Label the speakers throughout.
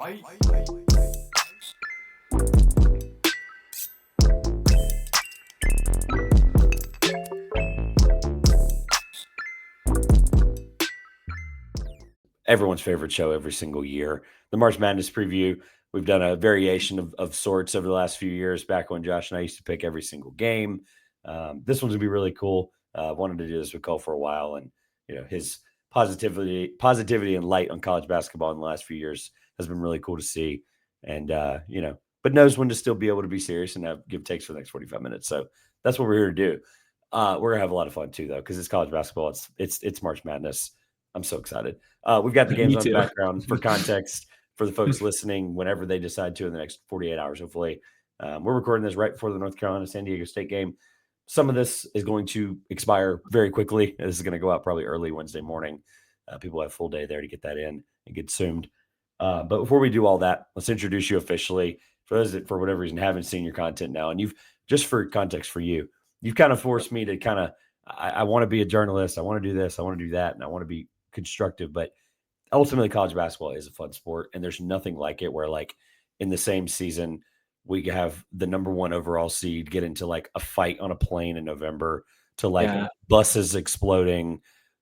Speaker 1: Everyone's favorite show every single year, the March Madness preview. We've done a variation of sorts over the last few years, back when Josh and I used to pick every single game. This one's gonna be really cool. Wanted to do this with Cole for a while, and his positivity and light on college basketball in the last few years has been really cool to see. And but knows when to still be able to be serious and give takes for the next 45 minutes. So that's what we're here to do. We're gonna have a lot of fun too, though, because it's college basketball. It's March Madness. I'm so excited. We've got the games on the background for context for the folks listening whenever they decide to in the next 48 hours, hopefully. We're recording this right before the North Carolina-San Diego State game. Some of this is going to expire very quickly. This is going to go out probably early Wednesday morning. People have a full day there to get that in and get consumed. But before we do all that, let's introduce you officially. For those that, for whatever reason, haven't seen your content now, and just for context for you, you've kind of forced me to I want to be a journalist. I want to do this. I want to do that. And I want to be constructive. But ultimately, college basketball is a fun sport, and there's nothing like it where, like, in the same season, we have the number 1 overall seed get into like a fight on a plane in November, to like buses exploding,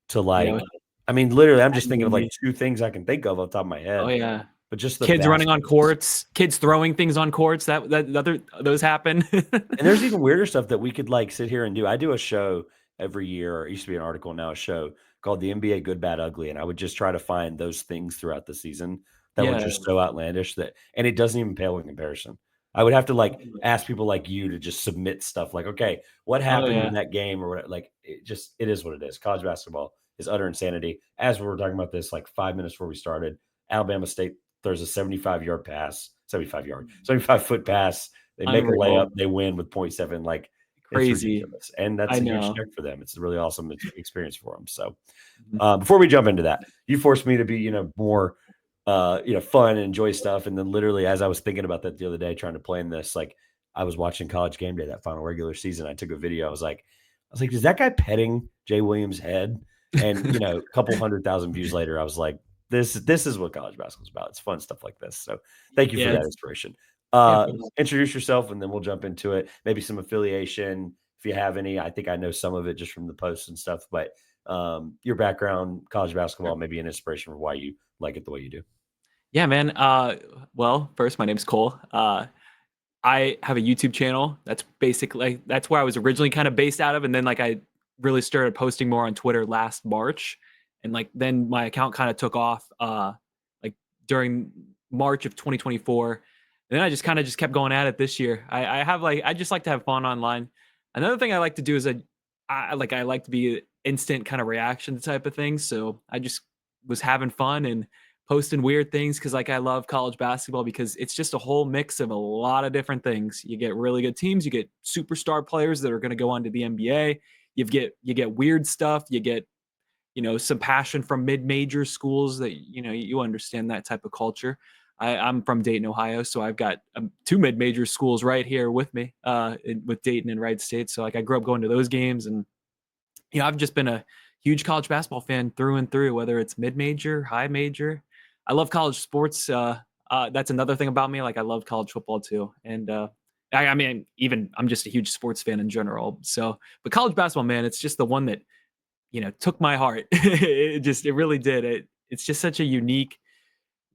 Speaker 1: to like, I mean, literally, I'm just thinking of like 2 things I can think of off the top of my head.
Speaker 2: Oh yeah.
Speaker 1: But just the
Speaker 2: kids running on courts, kids throwing things on courts, those happen.
Speaker 1: And there's even weirder stuff that we could like sit here and do. I do a show every year, or it used to be an article, now a show called the NBA Good, Bad, Ugly. And I would just try to find those things throughout the season that were just so outlandish and it doesn't even pale in comparison. I would have to like ask people like you to just submit stuff like, okay, what happened in that game, or what, like, it is what it is. College basketball is utter insanity. As we were talking about this like 5 minutes before we started, Alabama State throws a 75-foot pass. They make a layup, they win with 0.7. Like,
Speaker 2: crazy.
Speaker 1: And that's a huge check for them. It's a really awesome experience for them. So before we jump into that, you forced me to be, more fun and enjoy stuff. And then literally, as I was thinking about that the other day, trying to plan this, like, I was watching College Game Day, that final regular season. I took a video. I was like, is that guy petting Jay Williams' head? And, a couple 100,000 views later, I was like, this is what college basketball is about. It's fun stuff like this. So thank you for that inspiration. Introduce yourself, and then we'll jump into it. Maybe some affiliation, if you have any. I think I know some of it just from the posts and stuff, but your background, college basketball, maybe an inspiration for why you like it the way you do.
Speaker 2: Yeah, man. Well, first, my name's Cole. I have a YouTube channel. That's basically, that's where I was originally kind of based out of. And then like I really started posting more on Twitter last March. And like then my account kind of took off like during March of 2024. And then I just kept going at it this year. I just like to have fun online. Another thing I like to do is I like to be an instant kind of reaction type of thing. So I just was having fun and posting weird things because like I love college basketball because it's just a whole mix of a lot of different things. You get really good teams, you get superstar players that are going to go on to the NBA. You get weird stuff, you get some passion from mid-major schools that you understand that type of culture. I'm from Dayton, Ohio, so I've got 2 mid-major schools right here with me with Dayton and Wright State. So like I grew up going to those games, and I've just been a huge college basketball fan through and through, whether it's mid-major, high major. I love college sports. That's another thing about me. Like I love college football too. And I mean, even I'm just a huge sports fan in general. So, but college basketball, man, it's just the one that, took my heart. It really did. It's just such a unique,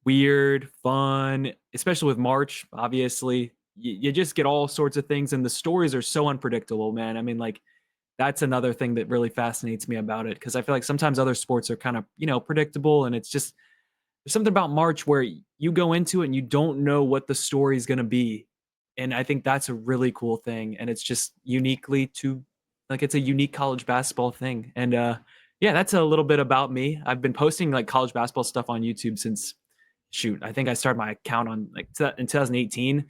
Speaker 2: weird, fun, especially with March, obviously. You just get all sorts of things, and the stories are so unpredictable, man. I mean, like, that's another thing that really fascinates me about it, because I feel like sometimes other sports are kind of, predictable, and it's just, there's something about March where you go into it and you don't know what the story is going to be. And I think that's a really cool thing. And it's just it's a unique college basketball thing. And that's a little bit about me. I've been posting like college basketball stuff on YouTube since, I think I started my account in 2018.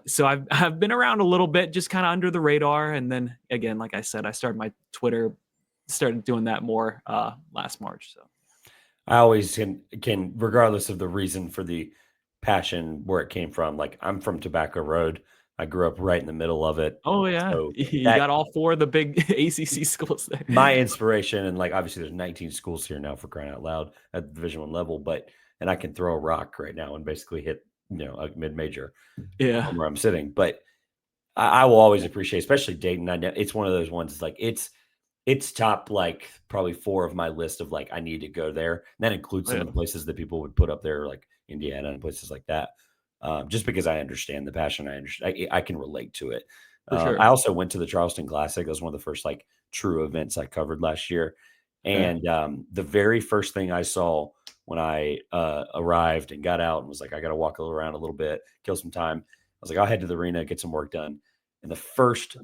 Speaker 2: So I've been around a little bit, just kind of under the radar. And then again, like I said, I started my Twitter, started doing that more last March. So
Speaker 1: I always can, regardless of the reason for the passion, where it came from. Like, I'm from Tobacco Road. I grew up right in the middle of it.
Speaker 2: Oh yeah, so you got all 4 of the big ACC schools there.
Speaker 1: My inspiration, and like obviously there's 19 schools here now, for crying out loud, at the Division I level, but and I can throw a rock right now and basically hit, a mid-major
Speaker 2: Yeah.
Speaker 1: from where I'm sitting. But I will always appreciate, especially Dayton. I know it's one of those ones. Like it's top like probably 4 of my list of like I need to go there. And that includes some
Speaker 2: Yeah.
Speaker 1: of the places that people would put up there, like Indiana and places like that. Just because I understand the passion, I can relate to it.
Speaker 2: For sure.
Speaker 1: I also went to the Charleston Classic. That was one of the first like true events I covered last year.
Speaker 2: Yeah.
Speaker 1: And the very first thing I saw when I arrived and got out and was like, I got to walk around a little bit, kill some time. I was like, I'll head to the arena, get some work done. And the first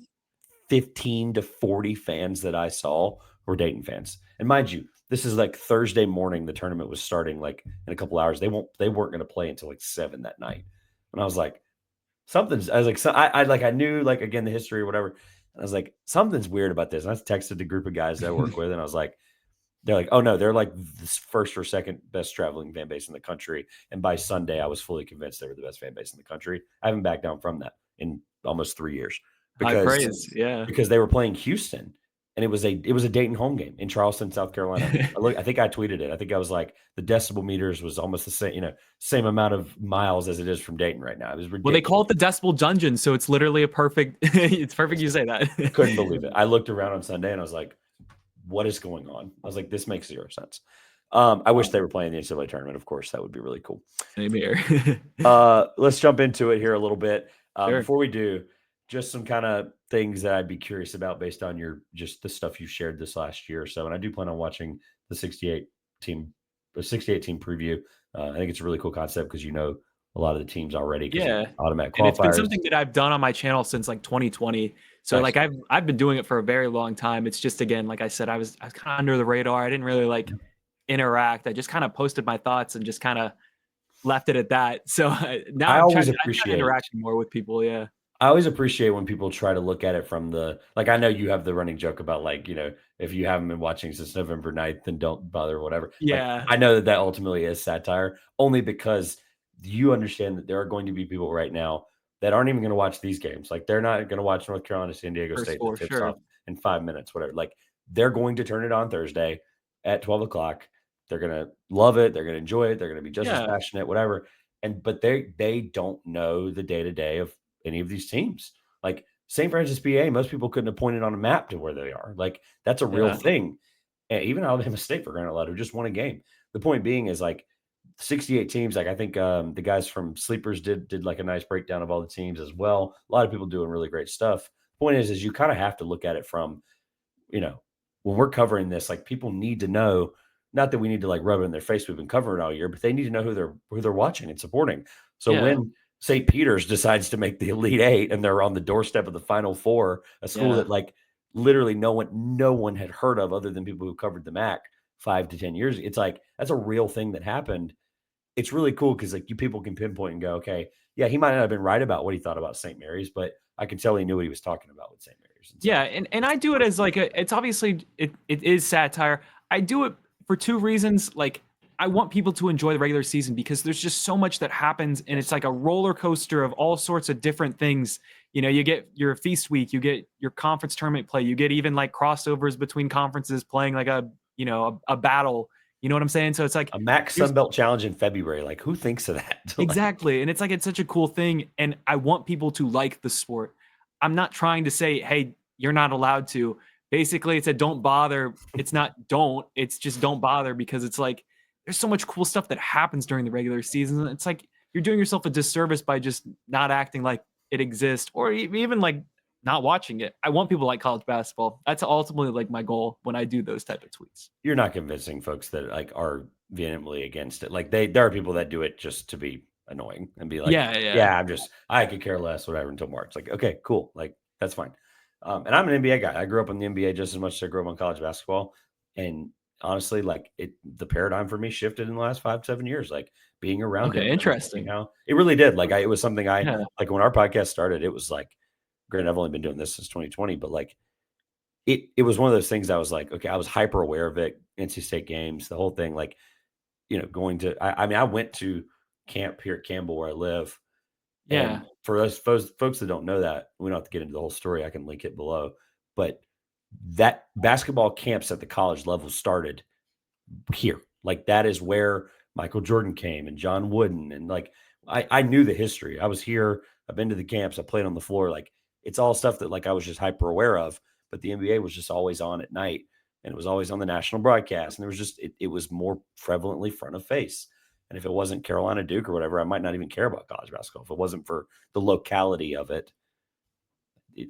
Speaker 1: 15 to 40 fans that I saw were Dayton fans. And mind you, this is like Thursday morning. The tournament was starting like in a couple hours. They weren't going to play until like 7 that night. And I was like, I knew like, again, the history or whatever. And I was like, something's weird about this. And I texted the group of guys that I work with and I was like, they're like, oh no, they're like the first or second best traveling fan base in the country. And by Sunday, I was fully convinced they were the best fan base in the country. I haven't backed down from that in almost 3 years
Speaker 2: High praise. Yeah.
Speaker 1: because they were playing Houston and it was a Dayton home game in Charleston, South Carolina. I think I tweeted it. I think I was like the decibel meters was almost the same amount of miles as it is from Dayton right now. It was ridiculous.
Speaker 2: Well, they call it the decibel dungeon, so it's literally a perfect. It's perfect you say that.
Speaker 1: Couldn't believe it. I looked around on Sunday and I was like, what is going on? I was like, this makes 0 sense. I wish they were playing the NCAA tournament. Of course, that would be really cool.
Speaker 2: Same here.
Speaker 1: Let's jump into it here a little bit.
Speaker 2: Sure.
Speaker 1: Before we do, just some kind of things that I'd be curious about based on just the stuff you shared this last year or so. And I do plan on watching the 68 team preview. I think it's a really cool concept because a lot of the teams already.
Speaker 2: Yeah,
Speaker 1: automatic qualifiers.
Speaker 2: and it's been something that I've done on my channel since like 2020. So
Speaker 1: Nice.
Speaker 2: like I've been doing it for a very long time. It's just, again, like I said, I was kind of under the radar. I didn't really like interact. I just kind of posted my thoughts and just kind of left it at that. So now I'm trying to interact more with people. Yeah.
Speaker 1: I always appreciate when people try to look at it from I know you have the running joke about if you haven't been watching since November 9th, then don't bother or whatever.
Speaker 2: Yeah.
Speaker 1: I know that ultimately is satire only because you understand that there are going to be people right now that aren't even going to watch these games. Like they're not going to watch North Carolina, San Diego State that tips off in 5 minutes, whatever. Like they're going to turn it on Thursday at 12 o'clock. They're going to love it. They're going to enjoy it. They're going to be just as passionate, whatever. But they don't know the day-to-day of any of these teams. Like St. Francis BA, most people couldn't have pointed on a map to where they are. Like that's a real thing. And even Alabama State, for granted, who just won a game. The point being is like 68 teams. Like I think the guys from Sleepers did like a nice breakdown of all the teams as well. A lot of people doing really great stuff. Point is you kind of have to look at it from, when we're covering this, like people need to know, not that we need to like rub it in their face. We've been covering it all year, but they need to know who they're watching and supporting. So when St. Peter's decides to make the Elite Eight and they're on the doorstep of the Final Four, a school that like literally no one had heard of other than people who covered the MAC 5 to 10 years. It's like, that's a real thing that happened. It's really cool because like people can pinpoint and go, okay, yeah, he might not have been right about what he thought about St. Mary's, but I can tell he knew what he was talking about with St. Mary's.
Speaker 2: Yeah, and I do it as like it's obviously it is satire. I do it for 2 reasons. Like I want people to enjoy the regular season because there's just so much that happens and it's like a roller coaster of all sorts of different things. You get your feast week, you get your conference tournament play, you get even like crossovers between conferences playing like a battle. You know what I'm saying? So it's like
Speaker 1: a MAC Sunbelt Challenge in February. Like who thinks of that?
Speaker 2: Exactly. And it's like, it's such a cool thing. And I want people to like the sport. I'm not trying to say, hey, you're not allowed to. Basically, it's a don't bother. It's not don't. It's just don't bother because it's like there's so much cool stuff that happens during the regular season. It's like you're doing yourself a disservice by just not acting like it exists or even like not watching it. I want people to like college basketball. That's ultimately like my goal when I do those type of tweets.
Speaker 1: You're not convincing folks that like are vehemently against it. Like there are people that do it just to be annoying and be like, yeah, I could care less, whatever, until March. Like, okay, cool. Like that's fine. And I'm an NBA guy. I grew up in the NBA just as much as I grew up on college basketball. And honestly, like the paradigm for me shifted in the last 5-7 years, like being around it.
Speaker 2: Interesting.
Speaker 1: How it really did. Like it was something like when our podcast started, it was like, granted, I've only been doing this since 2020, but like it was one of those things that I was like, okay, I was hyper aware of it. NC State games, the whole thing, like, going to, I went to camp here at Campbell where I live.
Speaker 2: Yeah.
Speaker 1: And for those folks that don't know that, we don't have to get into the whole story. I can link it below. But that basketball camps at the college level started here. Like that is where Michael Jordan came and John Wooden. And like, I knew the history. I was here. I've been to the camps. I played on the floor. Like, it's all stuff that like I was just hyper aware of. But the NBA was just always on at night, and it was always on the national broadcast. And there was just, it was more prevalently front of face. And if it wasn't Carolina, Duke, or whatever, I might not even care about college basketball. If it wasn't for the locality of it,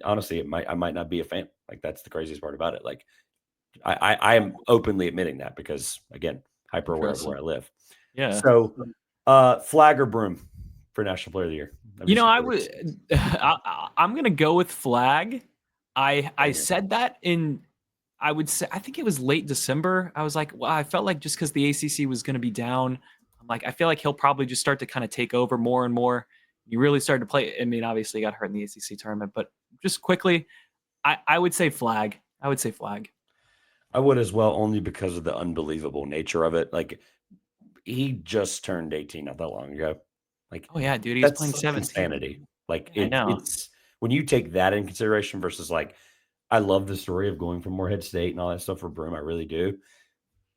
Speaker 1: honestly, I might not be a fan. Like, that's the craziest part about it. Like, I am openly admitting that because, again, hyper aware of where I live.
Speaker 2: Yeah.
Speaker 1: So, flag or broom for National Player of the Year?
Speaker 2: I'm gonna go with flag. I said that in, I would say, I think it was late December. I was like, well, I felt like just because the ACC was going to be down, I'm like, I feel like he'll probably just start to kind of take over more and more. You really started to play. I mean, obviously, he got hurt in the ACC tournament, but just quickly, I would say flag. I would say flag.
Speaker 1: I would as well, only because of the unbelievable nature of it. Like, he just turned 18 not that long ago. Like,
Speaker 2: oh yeah, dude, he's
Speaker 1: that's
Speaker 2: playing 17.
Speaker 1: insanity. Like,
Speaker 2: I know.
Speaker 1: it's when you take that in consideration versus like, I love the story of going from Morehead State and all that stuff for Broom. I really do.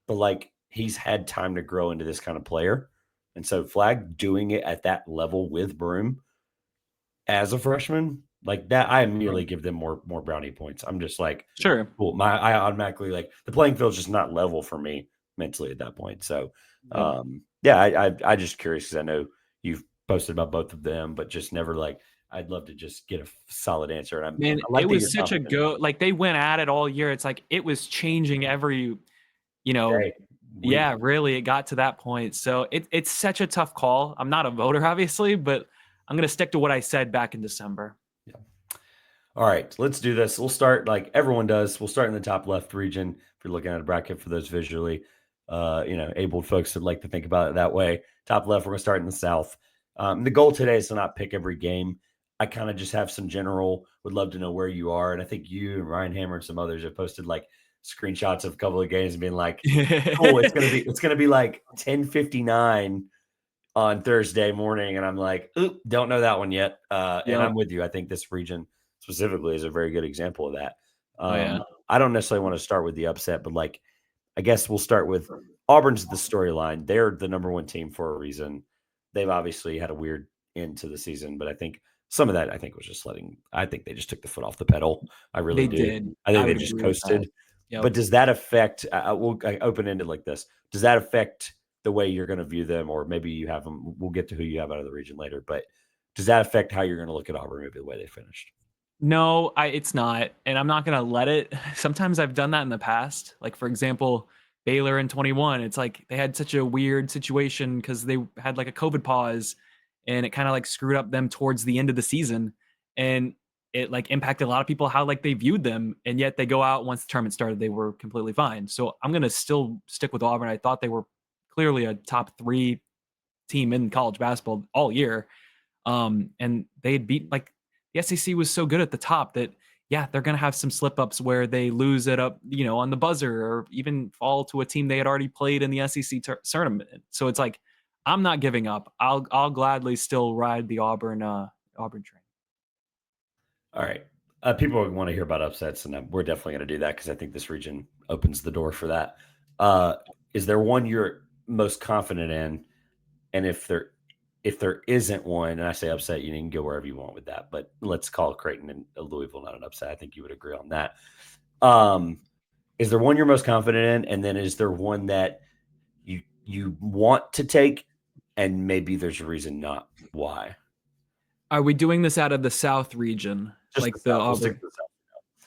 Speaker 1: But like, he's had time to grow into this kind of player. And so Flag doing it at that level with Broom as a freshman, like that, I immediately give them more brownie points. I'm just like,
Speaker 2: sure,
Speaker 1: cool. I automatically, like, the playing field's just not level for me mentally at that point. So I just curious because I know you've posted about both of them, but just never like, I'd love to just get a solid answer. And
Speaker 2: man,
Speaker 1: I like
Speaker 2: it was such a go. Like, they went at it all year. It's like it was changing every,
Speaker 1: Day,
Speaker 2: yeah, really, it got to that point. So it's such a tough call. I'm not a voter, obviously, but I'm gonna stick to what I said back in December.
Speaker 1: Yeah. All right, let's do this. We'll start like everyone does. We'll start in the top left region. If you're looking at a bracket for those visually, abled folks that like to think about it that way. Top left, we're gonna start in the South. The goal today is to not pick every game. I kind of just have some general. Would love to know where you are, and I think you and Ryan Hammer and some others have posted like screenshots of a couple of games and being like, "Cool, it's gonna be like 10:59 on Thursday morning," and I'm like, "Oop, don't know that one yet." And I'm with you. I think this region specifically is a very good example of that. I don't necessarily want to start with the upset, but like, I guess we'll start with Auburn's the storyline. They're the number one team for a reason. They've obviously had a weird end to the season, but I think some of that was just I think they just took the foot off the pedal. I really
Speaker 2: They
Speaker 1: do.
Speaker 2: did.
Speaker 1: I think they just coasted. But does that affect, we'll open ended like this. Does that affect the way you're going to view them, or maybe you have them? We'll get to who you have out of the region later, but does that affect how you're going to look at Auburn, maybe the way they finished?
Speaker 2: No, it's not, and I'm not gonna let it. Sometimes I've done that in the past. Like, for example, Baylor in 21. It's like they had such a weird situation because they had like a COVID pause, and it kind of like screwed up them towards the end of the season, and it like impacted a lot of people how like they viewed them, and yet they go out once the tournament started, they were completely fine. So I'm gonna still stick with Auburn. I thought they were clearly a top 3 team in college basketball all year. And they had beat, like, the SEC was so good at the top that, yeah, they're going to have some slip ups where they lose it up, on the buzzer, or even fall to a team they had already played in the SEC tournament. So it's like, I'm not giving up. I'll gladly still ride the Auburn train.
Speaker 1: All right. People want to hear about upsets, and we're definitely going to do that because I think this region opens the door for that. Is there one you're most confident in? And if there isn't one, and I say upset, you can go wherever you want with that, but let's call Creighton and Louisville not an upset. I think you would agree on that. Is there one you're most confident in? And then is there one that you want to take, and maybe there's a reason not why?
Speaker 2: Are we doing this out of the South region?
Speaker 1: Just
Speaker 2: like
Speaker 1: the
Speaker 2: the
Speaker 1: South. We'll
Speaker 2: Auburn?
Speaker 1: stick to the South.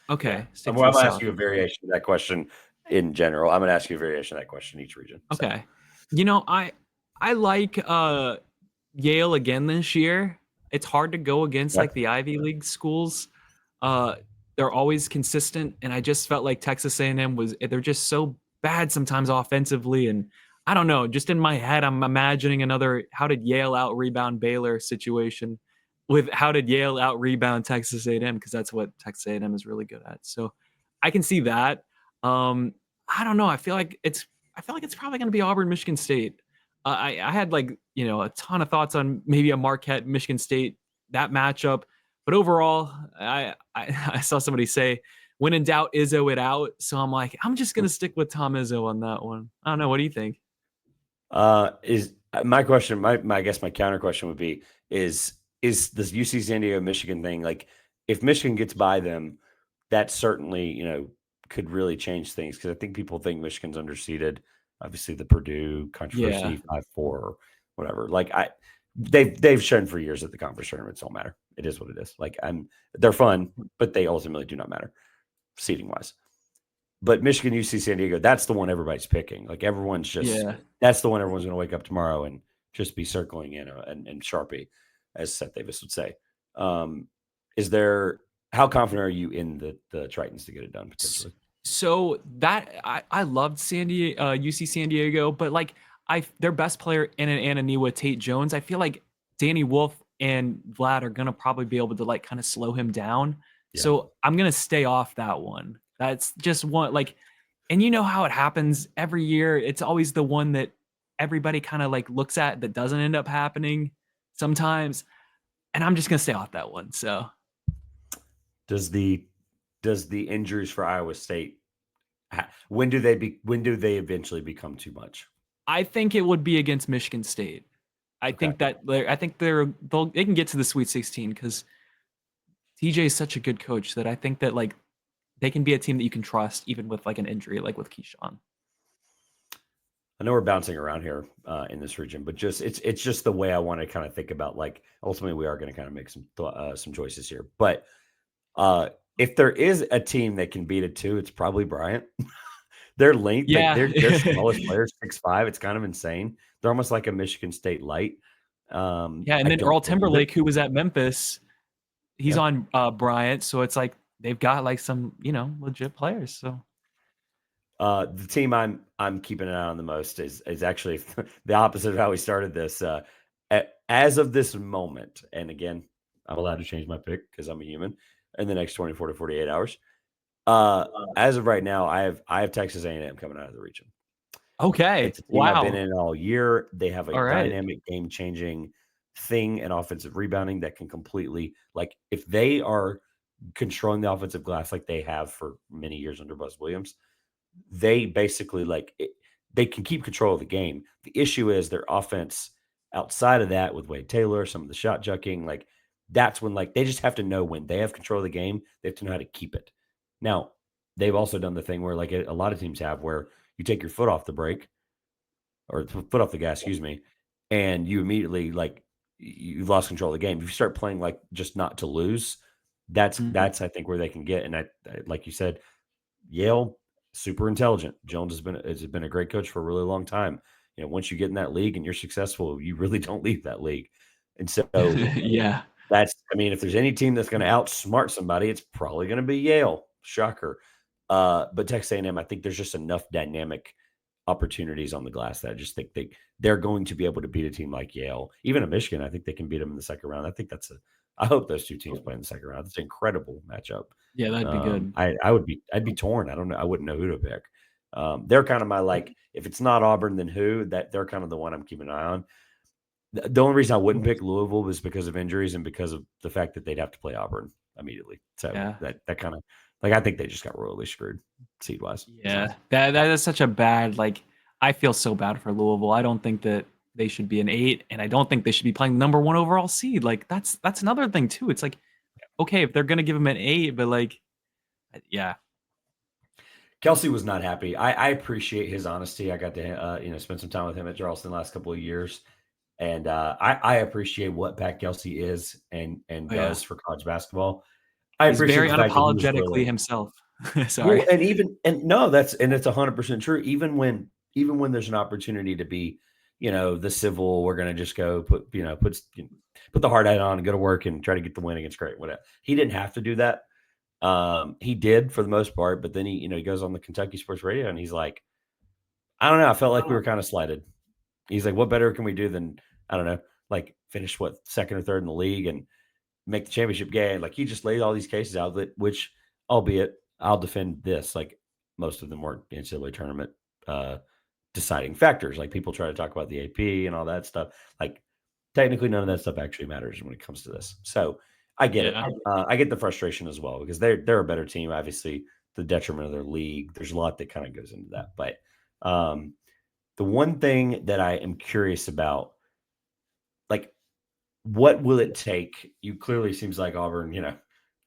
Speaker 2: Okay.
Speaker 1: Yeah. I'm going to ask you a variation of that question in general. I'm going to ask you a variation of that question each region.
Speaker 2: Okay. So. I like Yale again this year. It's hard to go against like the Ivy League schools. They're always consistent, and I just felt like Texas A&M they're just so bad sometimes offensively, and I don't know, just in my head I'm imagining another how did Yale out rebound Baylor situation with how did Yale out rebound Texas A&M, because that's what Texas A&M is really good at. So I can see that. I don't know. I feel like it's probably going to be Auburn, Michigan State. I had like, a ton of thoughts on maybe a Marquette, Michigan State, that matchup. But overall, I saw somebody say, when in doubt, Izzo it out. So I'm like, I'm just going to stick with Tom Izzo on that one. I don't know. What do you think?
Speaker 1: Is my question? I guess my counter question would be: is this UC San Diego Michigan thing, like, if Michigan gets by them, that certainly could really change things, because I think people think Michigan's underseeded. Obviously, the Purdue
Speaker 2: Yeah.
Speaker 1: controversy, 5-4, or whatever. Like they've shown for years that the conference tournaments don't matter. It is what it is. Like they're fun, but they ultimately do not matter seating wise. But Michigan, UC San Diego, that's the one everybody's picking. Like everyone's just
Speaker 2: Yeah.
Speaker 1: that's the one everyone's going to wake up tomorrow and just be circling in and Sharpie, as Seth Davis would say. Is there How confident are you in the Tritons to get it done potentially?
Speaker 2: So that I loved UC San Diego, but like their best player in an Ananiwa, Tate Jones, I feel like Danny Wolf and Vlad are gonna probably be able to like kind of slow him down.
Speaker 1: Yeah.
Speaker 2: So I'm gonna stay off that one. That's just one like, and you know how it happens every year. It's always the one that everybody kind of like looks at that doesn't end up happening sometimes. And I'm just gonna stay off that one. So
Speaker 1: Does the injuries for Iowa State, when do they eventually become too much?
Speaker 2: I think it would be against Michigan State. I
Speaker 1: Okay.
Speaker 2: think that I think they can get to the Sweet 16 because TJ is such a good coach that I think that like they can be a team that you can trust even with like an injury like with Keyshawn.
Speaker 1: I know we're bouncing around here in this region, but it's just the way I want to kind of think about, like, ultimately we are going to kind of make some choices here. But if there is a team that can beat it too, it's probably Bryant. Their length, like
Speaker 2: Yeah.
Speaker 1: their smallest players, 6'5". It's kind of insane. They're almost like a Michigan State light.
Speaker 2: Yeah, and
Speaker 1: I
Speaker 2: then
Speaker 1: don't
Speaker 2: Earl
Speaker 1: believe it.
Speaker 2: Timberlake, who was at Memphis, he's
Speaker 1: Yeah.
Speaker 2: on Bryant, so it's like they've got like some, legit players. So
Speaker 1: The team I'm keeping an eye on the most is actually the opposite of how we started this. As of this moment, and again, I'm allowed to change my pick because I'm a human, in the next 24 to 48 hours. As of right now, I have Texas A&M coming out of the region.
Speaker 2: okay,
Speaker 1: It's a team I've been
Speaker 2: wow,
Speaker 1: in all year. They have a
Speaker 2: all right,
Speaker 1: dynamic, game-changing thing in offensive rebounding that can completely, like, if they are controlling the offensive glass like they have for many years under Buzz Williams, they basically, they can keep control of the game. The issue is their offense outside of that, with Wade Taylor, some of the shot jucking, like, that's when, like, they just have to know when they have control of the game, they have to know how to keep it. Now, they've also done the thing where, like, a lot of teams have, where you take your foot off the brake, or foot off the gas, excuse me, and you immediately, like, you've lost control of the game. If you start playing like just not to lose, that's
Speaker 2: Mhm.
Speaker 1: that's I think where they can get. And like you said, Yale, super intelligent. Jones has been a great coach for a really long time. Once you get in that league and you're successful, you really don't leave that league. And so
Speaker 2: Yeah,
Speaker 1: I mean, if there's any team that's going to outsmart somebody, it's probably going to be Yale. Shocker. But Texas A&M, I think there's just enough dynamic opportunities on the glass that I just think they're going to be able to beat a team like Yale, even a Michigan. I think they can beat them in the second round. I hope those two teams play in the second round. It's an incredible matchup.
Speaker 2: yeah, that'd be good.
Speaker 1: I'd be torn. I don't know. I wouldn't know who to pick. They're kind of my, like, if it's not Auburn, then who? That they're kind of the one I'm keeping an eye on. The only reason I wouldn't pick Louisville was because of injuries and because of the fact that they'd have to play Auburn immediately. So
Speaker 2: Yeah,
Speaker 1: that kind of, like, I think they just got royally screwed seed wise. So.
Speaker 2: yeah, that is such a bad like. I feel so bad for Louisville. I don't think that they should be an 8, and I don't think they should be playing the number 1 overall seed. Like that's another thing too. It's like, okay, if they're gonna give him an 8, but like, yeah,
Speaker 1: Kelsey was not happy. I appreciate his honesty. I got to spend some time with him at Charleston the last couple of years, and I appreciate what Pat Kelsey is and
Speaker 2: oh yeah,
Speaker 1: does for college basketball. I
Speaker 2: he's
Speaker 1: appreciate
Speaker 2: very
Speaker 1: the fact that he was
Speaker 2: unapologetically
Speaker 1: willing.
Speaker 2: himself.
Speaker 1: Well,
Speaker 2: Sorry.
Speaker 1: and no, it's 100% true. Even when there's an opportunity to be, the civil, we're gonna just go put the hard hat on and go to work and try to get the win against great whatever. He didn't have to do that. He did for the most part, but then he goes on the Kentucky Sports Radio and he's like, I don't know, I felt like we were kind of slighted. He's like, what better can we do than, I don't know, like, finish second or third in the league and make the championship game? Like, he just laid all these cases out, which, albeit, I'll defend this. Like, most of them weren't NCAA tournament deciding factors. Like, people try to talk about the AP and all that stuff. Like, technically, none of that stuff actually matters when it comes to this. So I get it.
Speaker 2: Yeah.
Speaker 1: I get the frustration as well, because they're a better team. Obviously, the detriment of their league. There's a lot that kind of goes into that, but The one thing that I am curious about, like, what will it take? You clearly seems like Auburn,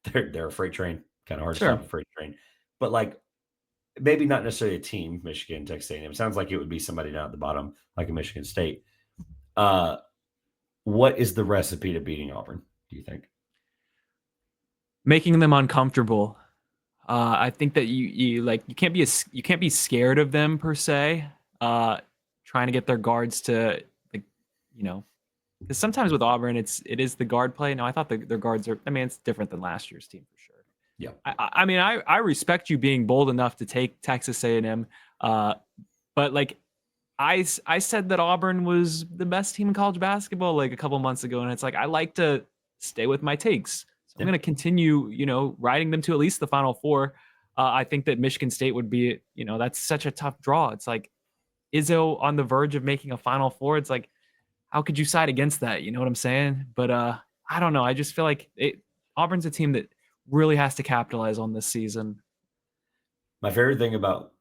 Speaker 1: they're a freight train, kind of hard to stop
Speaker 2: Sure.
Speaker 1: a freight train. But like maybe not necessarily a team, Michigan, Texas A&M. Sounds like it would be somebody down at the bottom, like a Michigan State. Uh, what is the recipe to beating Auburn, do you think?
Speaker 2: Making them uncomfortable. I think that you can't be scared of them per se. Trying to get their guards to, like, you know, because sometimes with Auburn it is the guard play. No, I thought their guards are. I mean, it's different than last year's team for sure.
Speaker 1: Yeah.
Speaker 2: I mean, I respect you being bold enough to take Texas A&M, but like I said that Auburn was the best team in college basketball like a couple months ago, and it's like I like to stay with my takes. So I'm
Speaker 1: Yeah.
Speaker 2: going to continue, riding them to at least the Final Four. I think that Michigan State would be, that's such a tough draw. It's like Izzo on the verge of making a Final Four. It's like, how could you side against that? You know what I'm saying? But I don't know. I just feel like Auburn's a team that really has to capitalize on this season.
Speaker 1: My favorite thing about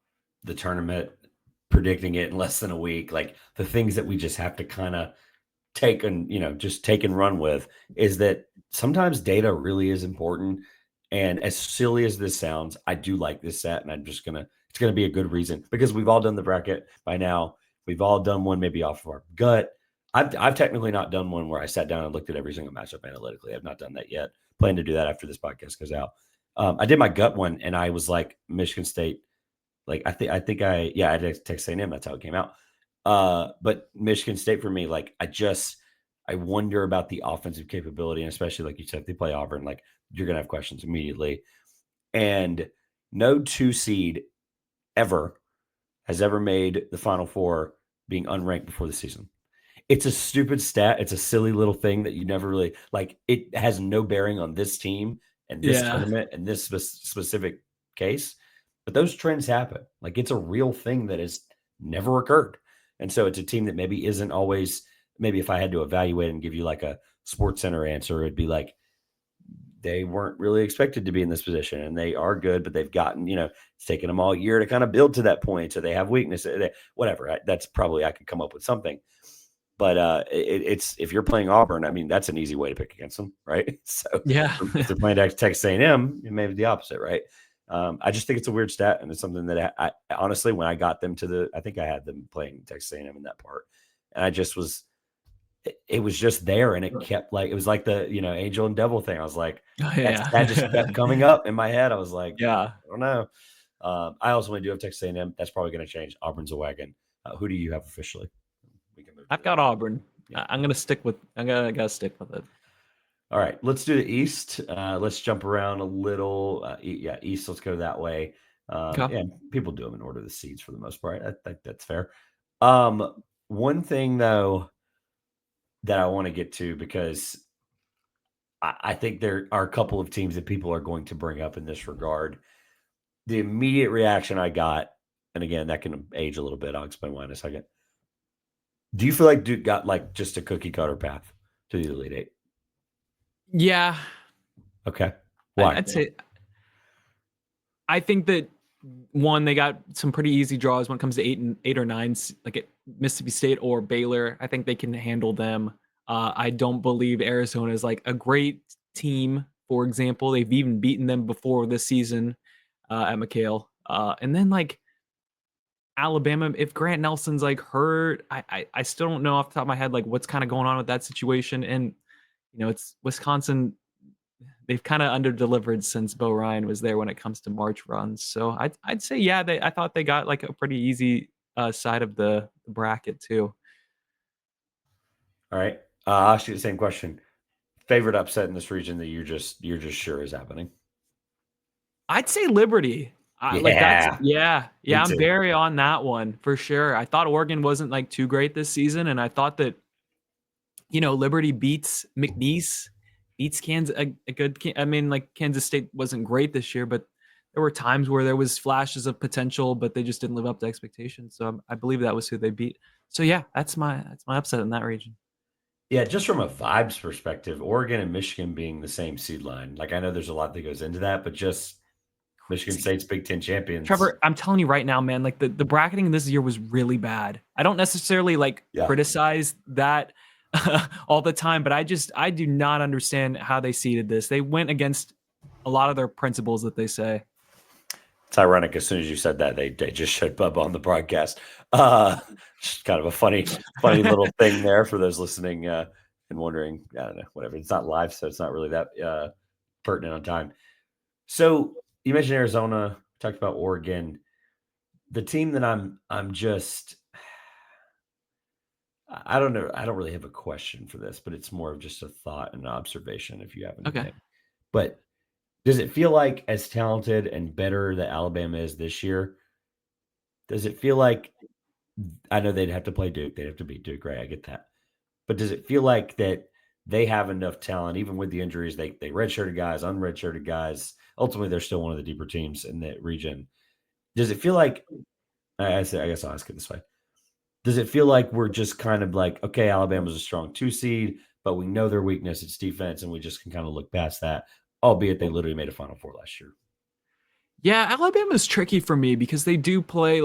Speaker 1: the tournament, predicting it in less than a week, like the things that we just have to kind of take and just take and run with, is that sometimes data really is important. And as silly as this sounds, I do like this set, and it's gonna be a good reason because we've all done the bracket by now. We've all done one maybe off of our gut. I've technically not done one where I sat down and looked at every single matchup analytically. I've not done that yet. Plan to do that after this podcast goes out. I did my gut one, and I was like Michigan State. Like I did Texas A&M. That's how it came out. But Michigan State for me, like I wonder about the offensive capability, and especially like you said, if they play Auburn, like you're gonna have questions immediately. And no 2 seed ever has ever made the Final Four being unranked before the season. It's a stupid stat. It's a silly little thing that you never really like. It has no bearing on this team and this
Speaker 2: Yeah.
Speaker 1: tournament and this specific case, but those trends happen. Like it's a real thing that has never occurred. And so it's a team that maybe isn't always, maybe if I had to evaluate and give you like a Sports Center answer, it'd be like they weren't really expected to be in this position and they are good, but they've gotten, it's taken them all year to kind of build to that point. So they have weaknesses, whatever. That's probably, I could come up with something. But it's if you're playing Auburn, I mean, that's an easy way to pick against them, right? So
Speaker 2: Yeah.
Speaker 1: if they're playing Texas A&M, it may be the opposite, right? I just think it's a weird stat, and it's something that I honestly, when I got them to I think I had them playing Texas A&M in that part, and I just was, it was just there, and it kept like it was like the angel and devil thing. I was like, that just kept coming up in my head. I was like,
Speaker 2: Yeah.
Speaker 1: I don't know. I also do have Texas A&M. That's probably going to change. Auburn's a wagon. Who do you have officially? We can move.
Speaker 2: I've got Auburn.
Speaker 1: Yeah.
Speaker 2: I'm gonna stick with. I gotta stick with it.
Speaker 1: All right, let's do the East. Let's jump around a little. East. Let's go that way.
Speaker 2: Okay.
Speaker 1: And people do them in order of the seeds for the most part. I think that's fair. One thing though that I want to get to, because I think there are a couple of teams that people are going to bring up in this regard. The immediate reaction I got, and again, that can age a little bit. I'll explain why in a second. Do you feel like Duke got like just a cookie cutter path to the Elite Eight?
Speaker 2: Yeah.
Speaker 1: Okay. Why?
Speaker 2: I'd say. I think that one, they got some pretty easy draws when it comes to eight or nine, like at Mississippi State or Baylor. I think they can handle them. I don't believe Arizona is like a great team. For example, they've even beaten them before this season at McHale. And then like Alabama, if Grant Nelson's like hurt, I still don't know off the top of my head like what's kind of going on with that situation. And it's Wisconsin. They've kind of underdelivered since Bo Ryan was there when it comes to March runs. So I'd say I thought they got like a pretty easy side of the bracket too.
Speaker 1: All right. I'll ask you the same question. Favorite upset in this region that you're just sure is happening?
Speaker 2: I'd say Liberty.
Speaker 1: Me
Speaker 2: I'm
Speaker 1: too.
Speaker 2: very on that one for sure. I thought Oregon wasn't like too great this season, and I thought that Liberty beats McNeese, beats Kansas a good. I mean, like Kansas State wasn't great this year, but there were times where there was flashes of potential, but they just didn't live up to expectations. So I believe that was who they beat. So yeah, that's my upset in that region.
Speaker 1: Yeah, just from a vibes perspective, Oregon and Michigan being the same seed line. Like I know there's a lot that goes into that, but just Michigan State's Big Ten champions.
Speaker 2: Trevor, I'm telling you right now, man, like the bracketing this year was really bad. I don't necessarily criticize that all the time, but I do not understand how they seeded this. They went against a lot of their principles that they say.
Speaker 1: It's ironic. As soon as you said that, they just showed Bubba on the broadcast. Just kind of a funny little thing there for those listening and wondering. I don't know, whatever. It's not live, so it's not really that pertinent on time. So you mentioned Arizona. Talked about Oregon. The team that I'm just. I don't know. I don't really have a question for this, but it's more of just a thought and an observation. If you have anything,
Speaker 2: Okay.
Speaker 1: but does it feel like as talented and better that Alabama is this year? Does it feel like I know they'd have to play Duke, they'd have to beat Duke, right? I get that. But does it feel like that they have enough talent, even with the injuries, they redshirted guys, unredshirted guys. Ultimately, they're still one of the deeper teams in the region. Does it feel like I guess I'll ask it this way. Does it feel like we're just kind of like, okay, Alabama's a strong 2 seed, but we know their weakness, it's defense, and we just can kind of look past that, albeit they literally made a Final Four last year?
Speaker 2: Yeah, Alabama's tricky for me because they do play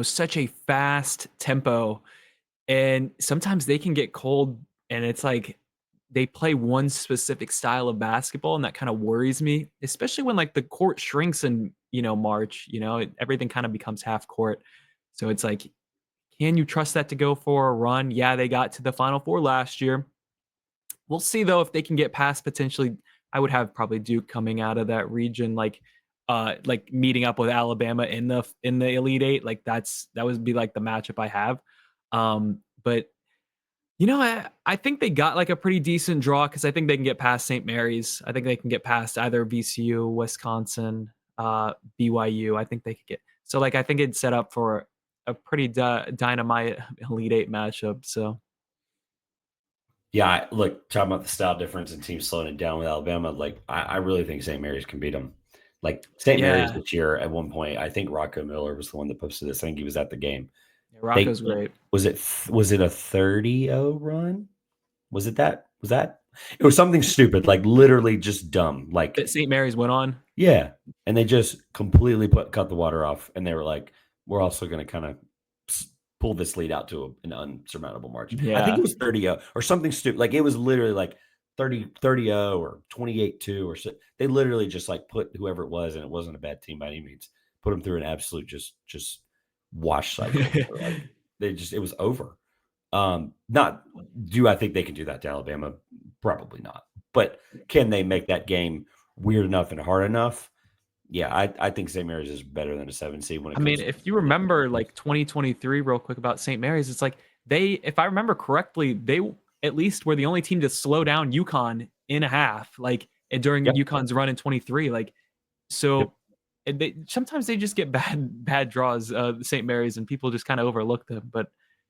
Speaker 2: such a fast tempo, and sometimes they can get cold, and it's like they play one specific style of basketball, and that kind of worries me, especially when the court shrinks in March. Everything kind of becomes half court, so it's like, can you trust that to go for a run? Yeah, they got to the Final Four last year. We'll see though if they can get past potentially. I would have probably Duke coming out of that region, meeting up with Alabama in the Elite Eight. That would be the matchup I have. But I think they got a pretty decent draw because I think they can get past St. Mary's. I think they can get past either VCU, Wisconsin, BYU. I think they could get I think it's set up for a pretty dynamite Elite Eight matchup. So
Speaker 1: Yeah, look, talking about the style difference and teams slowing it down with Alabama, I really think St. Mary's can beat them. St. Mary's this year at one point, I think Rocco Miller was the one that posted this. I think he was at the game.
Speaker 2: Yeah, Rocco's great.
Speaker 1: Was it a 30-0 run? Was it that? It was something stupid, literally just dumb.
Speaker 2: That St. Mary's went on.
Speaker 1: Yeah, and they just completely cut the water off, and they were like, "We're also going to kind of pull this lead out to an unsurmountable margin."
Speaker 2: Yeah.
Speaker 1: I think it was 30-0 or something stupid. It was literally 30-0 or 28-2 or so. They literally just put whoever it was, and it wasn't a bad team by any means, put them through an absolute just wash cycle. It was over. Not do I think they can do that to Alabama? Probably not. But can they make that game weird enough and hard enough? Yeah, I think St. Mary's is better than a 7 seed when it comes
Speaker 2: if you remember 2023 real quick about St. Mary's, it's if I remember correctly, they at least were the only team to slow down UConn in a half, during UConn's run in 23. Sometimes they just get bad draws, St. Mary's, and people just kind of overlook them. But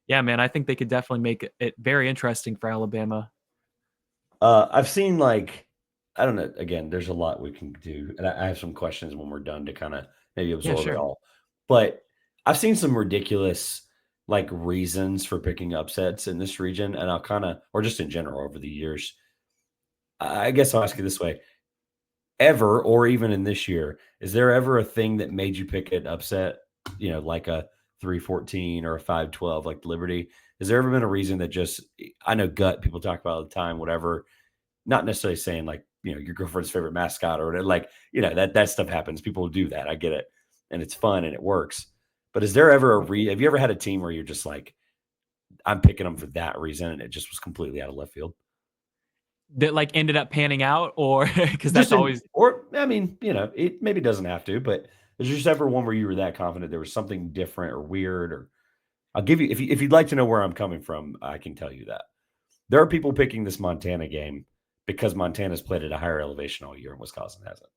Speaker 2: yeah, man, I think they could definitely make it very interesting for Alabama.
Speaker 1: I've seen I don't know. Again, there's a lot we can do, and I have some questions when we're done to kind of maybe absorb it all. But I've seen some ridiculous reasons for picking upsets in this region, and I'll or just in general over the years. I guess I'll ask you this way: ever, or even in this year, is there ever a thing that made you pick an upset? Like a 3-14 or a 5-12, like Liberty. Has there ever been a reason that just I know gut people talk about all the time, whatever. Not necessarily saying your girlfriend's favorite mascot or whatever, that stuff happens. People do that. I get it. And it's fun and it works. But is there ever have you ever had a team where you're just I'm picking them for that reason and it just was completely out of left field?
Speaker 2: That ended up panning out, or because that's always
Speaker 1: it maybe doesn't have to, but is there just ever one where you were that confident there was something different or weird? Or I'll give you if you'd like to know where I'm coming from, I can tell you that. There are people picking this Montana game because Montana's played at a higher elevation all year and Wisconsin hasn't.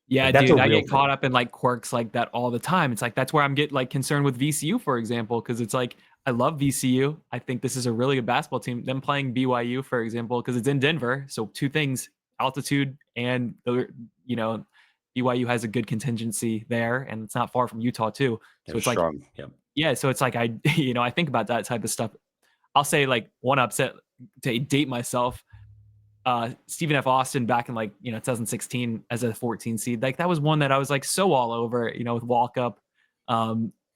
Speaker 2: Yeah, dude, I get caught up in quirks like that all the time. It's that's where I'm getting concerned with VCU, for example, because it's I love VCU. I think this is a really good basketball team. Them playing BYU, for example, because it's in Denver. So two things, altitude and BYU has a good contingency there, and it's not far from Utah too. So it's
Speaker 1: strong.
Speaker 2: Yeah. So it's I I think about that type of stuff. I'll say one upset to date myself. Stephen F. Austin back in 2016 as a 14 seed. Like that was one that I was like so all over, with walk up.